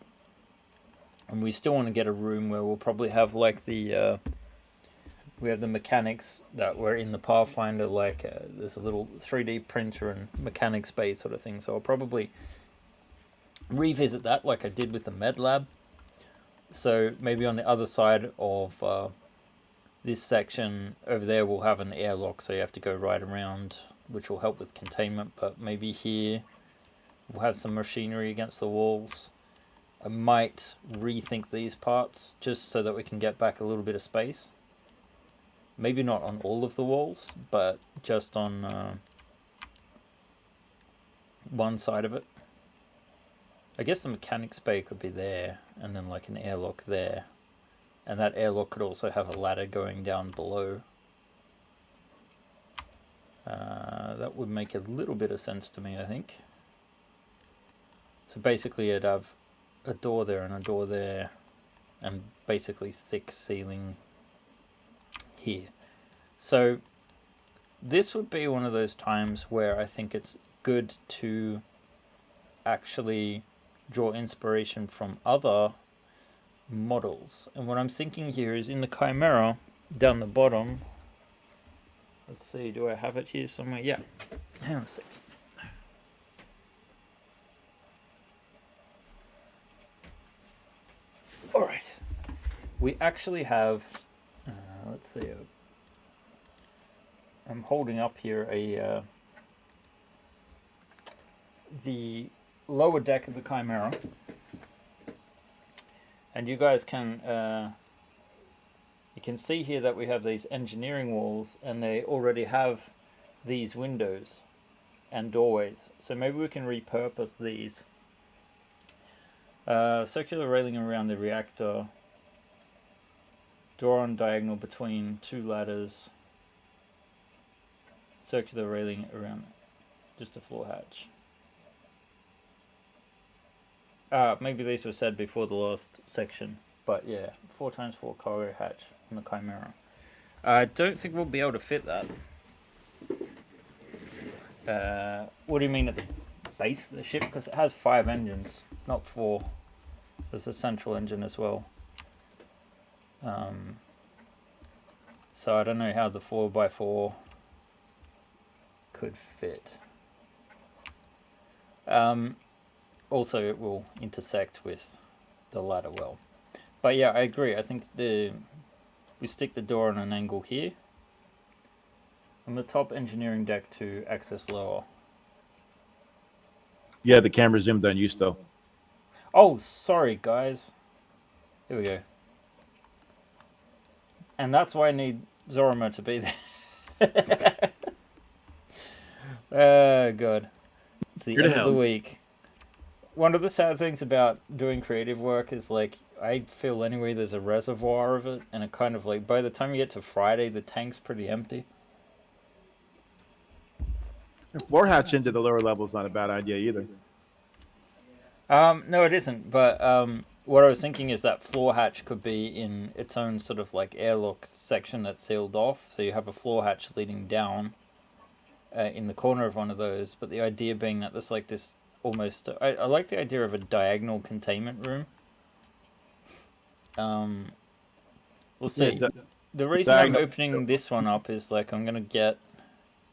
S1: And we still want to get a room where we'll probably have like we have the mechanics that were in the Pathfinder, like there's a little 3D printer and mechanics space sort of thing. So I'll probably revisit that like I did with the med lab. So maybe on the other side of this section over there we'll have an airlock, so you have to go right around, which will help with containment. But maybe here we'll have some machinery against the walls. I might rethink these parts just so that we can get back a little bit of space. Maybe not on all of the walls, but just on one side of it. I guess the mechanics bay could be there, and then like an airlock there. And that airlock could also have a ladder going down below. That would make a little bit of sense to me, I think. So basically it'd have a door there and a door there, and basically thick ceiling here. So this would be one of those times where I think it's good to actually draw inspiration from other models. And what I'm thinking here is in the Chimera down the bottom. Let's see, do I have it here somewhere? Yeah. Hang on a sec. All right. We actually have, let's see, I'm holding up here the lower deck of the Chimera. And you guys can you can see here that we have these engineering walls, and they already have these windows and doorways. So maybe we can repurpose these. Circular railing around the reactor. Door on diagonal between two ladders. Circular railing around just a floor hatch. Maybe these were said before the last section, but yeah, 4x4 cargo hatch on the Chimera. I don't think we'll be able to fit that. What do you mean at the base of the ship? Because it has 5 engines, not 4. There's a central engine as well. So I don't know how the 4x4 could fit. Also, it will intersect with the ladder well. But yeah, I agree. I think we stick the door on an angle here. On the top engineering deck to access lower.
S3: Yeah, the camera zoomed on you still.
S1: Oh, sorry, guys. Here we go. And that's why I need Zoroma to be there. Oh, God. It's the end of the week. One of the sad things about doing creative work is, like, I feel anyway there's a reservoir of it, and it kind of, like, by the time you get to Friday, the tank's pretty empty.
S3: Floor hatch into the lower level is not a bad idea either.
S1: No, it isn't, but what I was thinking is that floor hatch could be in its own sort of, like, airlock section that's sealed off, so you have a floor hatch leading down in the corner of one of those, but the idea being that there's, like, this almost... I like the idea of a diagonal containment room. We'll see.
S3: Yeah,
S1: the reason I'm opening this one up is, like, I'm going to get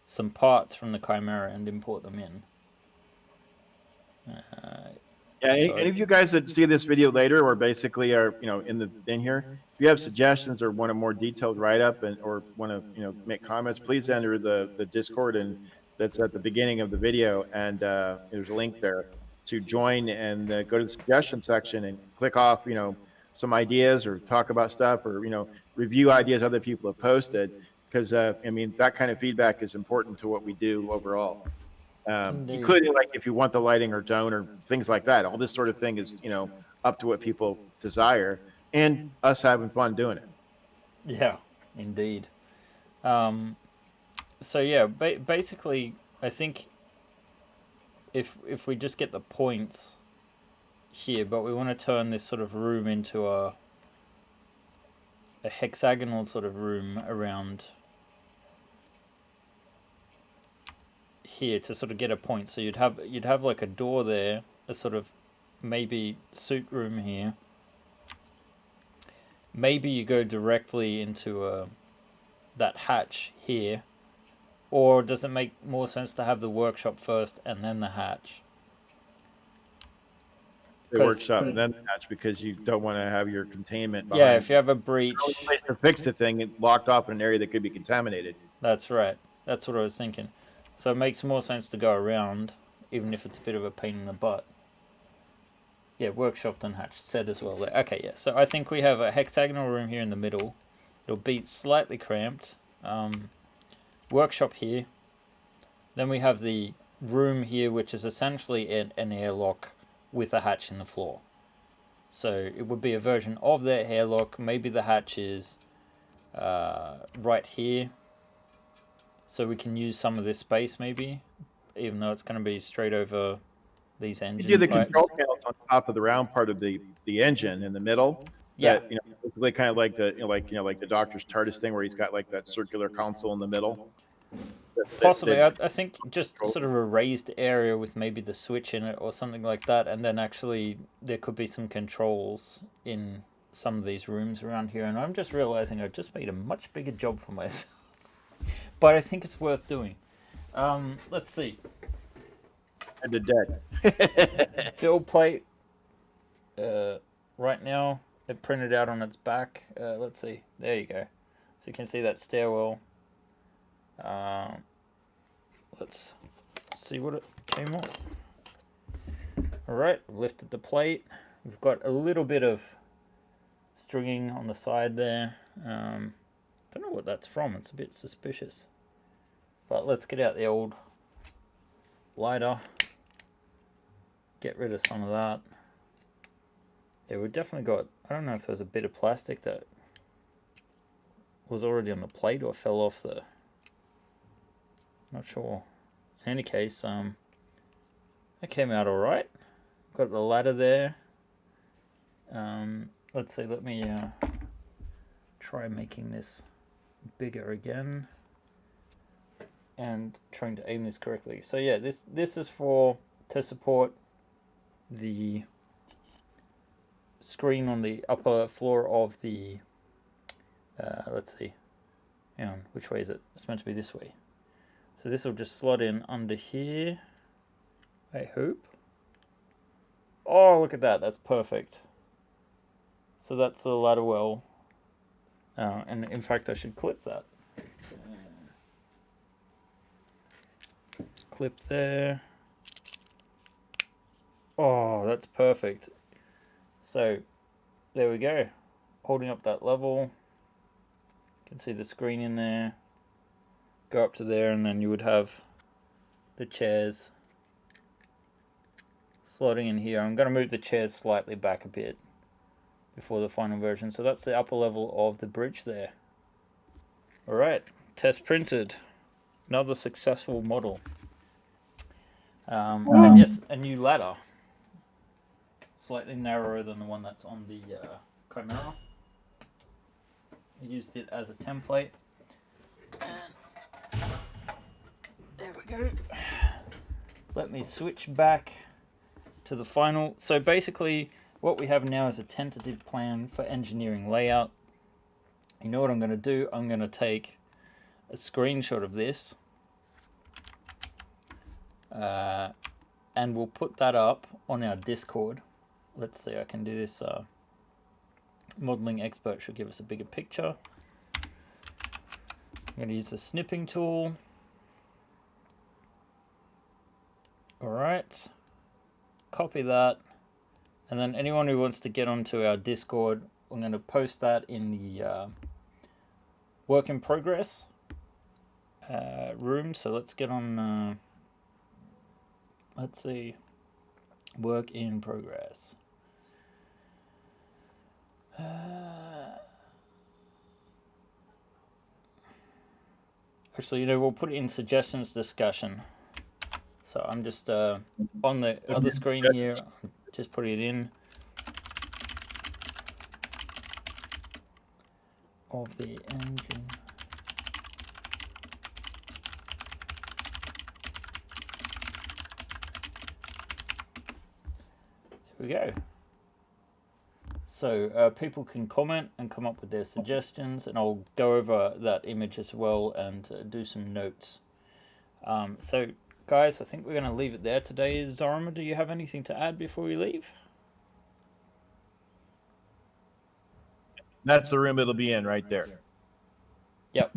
S1: some parts from the Chimera and import them in.
S3: Yeah, any of you guys that see this video later, or basically are in here, if you have suggestions or want a more detailed write-up or want to make comments, please enter the Discord, and that's at the beginning of the video, and there's a link there to join, and go to the suggestion section and click off some ideas, or talk about stuff, or review ideas other people have posted, because I mean, that kind of feedback is important to what we do overall.
S1: Indeed.
S3: Including like if you want the lighting or tone or things like that. All this sort of thing is, up to what people desire and us having fun doing it.
S1: Yeah, indeed. Um, so yeah, basically, I think if we just get the points here, but we want to turn this sort of room into a hexagonal sort of room around here to sort of get a point. So you'd have like a door there, a sort of maybe suit room here. Maybe you go directly into that hatch here, or does it make more sense to have the workshop first and then the hatch?
S3: The workshop and then the hatch because you don't want to have your containment behind.
S1: Yeah, if you have a
S3: The
S1: breach.
S3: only place to fix the thing, it locked off in an area that could be contaminated.
S1: That's right. That's what I was thinking. So it makes more sense to go around, even if it's a bit of a pain in the butt. Yeah, workshop than hatch said as well. Okay, yeah. So I think we have a hexagonal room here in the middle. It'll be slightly cramped. Workshop here. Then we have the room here, which is essentially an airlock with a hatch in the floor. So it would be a version of that airlock. Maybe the hatch is right here. So we can use some of this space maybe, even though it's going to be straight over these engine
S3: You do the
S1: pipes.
S3: control panels on top of the round part of the engine in the middle.
S1: Yeah.
S3: That, basically kind of like like the doctor's TARDIS thing where he's got like that circular console in the middle.
S1: Possibly, I think just sort of a raised area with maybe the switch in it or something like that, and then actually there could be some controls in some of these rooms around here, and I'm just realizing I've just made a much bigger job for myself. But I think it's worth doing. Let's see.
S3: And the dead.
S1: Build plate. Right now, it printed out on its back. Let's see. There you go. So you can see that stairwell. Let's see what it came off. Alright, lifted the plate. We've got a little bit of stringing on the side there. Don't know what that's from. It's a bit suspicious. But let's get out the old lighter. Get rid of some of that. Yeah, we've definitely got... I don't know if there's a bit of plastic that was already on the plate or fell off the... Not sure. In any case, that came out alright. Got the ladder there. Let's see, let me try making this bigger again. And trying to aim this correctly. So yeah, this is to support the screen on the upper floor of the... let's see. Hang on, which way is it? It's meant to be this way. So this will just slot in under here, I hope. Oh, look at that. That's perfect. So that's the ladder well. And in fact, I should clip that. Clip there. Oh, that's perfect. So, there we go. Holding up that level. You can see the screen in there. Go up to there and then you would have the chairs slotting in here. I'm going to move the chairs slightly back a bit before the final version. So that's the upper level of the bridge there. Alright, test printed. Another successful model. And yes, a new ladder. Slightly narrower than the one that's on the Chimera. I used it as a template. And there we go. Let me switch back to the final. So basically what we have now is a tentative plan for engineering layout. You know what I'm going to do? I'm going to take a screenshot of this and we'll put that up on our Discord. Let's see, I can do this. Modeling expert should give us a bigger picture. I'm going to use the snipping tool. Alright, copy that, and then anyone who wants to get onto our Discord, I'm going to post that in the work in progress room. So let's get on Let's see. Work in progress. Actually, we'll put it in suggestions discussion. So I'm just on the other screen here, just putting it in. Of the engine. There we go. So people can comment and come up with their suggestions, and I'll go over that image as well and do some notes. So, guys, I think we're going to leave it there today. Zorma, do you have anything to add before we leave?
S2: That's the room it'll be in right there.
S1: Yep.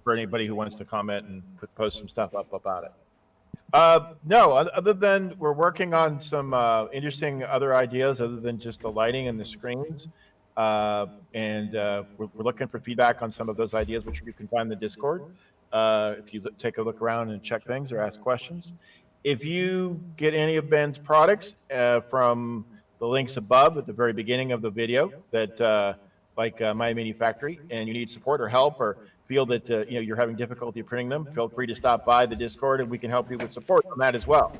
S2: For anybody who wants to comment and post some stuff up about it. No, other than we're working on some interesting other ideas other than just the lighting and the screens. And we're looking for feedback on some of those ideas, which you can find in the Discord. If you take a look around and check things or ask questions. If you get any of Ben's products from the links above at the very beginning of the video, that like My Mini Factory, and you need support or help, or feel that you're having difficulty printing them, feel free to stop by the Discord and we can help you with support on that as well.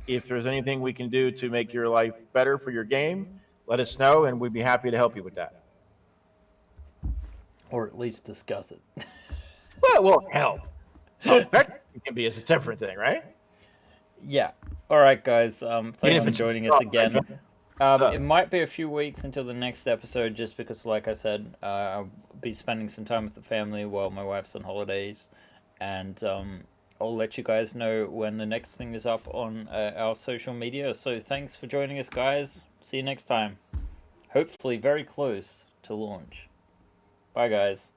S2: If there's anything we can do to make your life better for your game, let us know and we'd be happy to help you with that.
S1: Or at least discuss it.
S2: Well, we'll help. How effective it can be is a different thing, right?
S1: Yeah. All right, guys. Thanks for joining us again. It might be a few weeks until the next episode, just because, like I said, I'll be spending some time with the family while my wife's on holidays, and I'll let you guys know when the next thing is up on our social media. So thanks for joining us, guys. See you next time. Hopefully very close to launch. Bye, guys.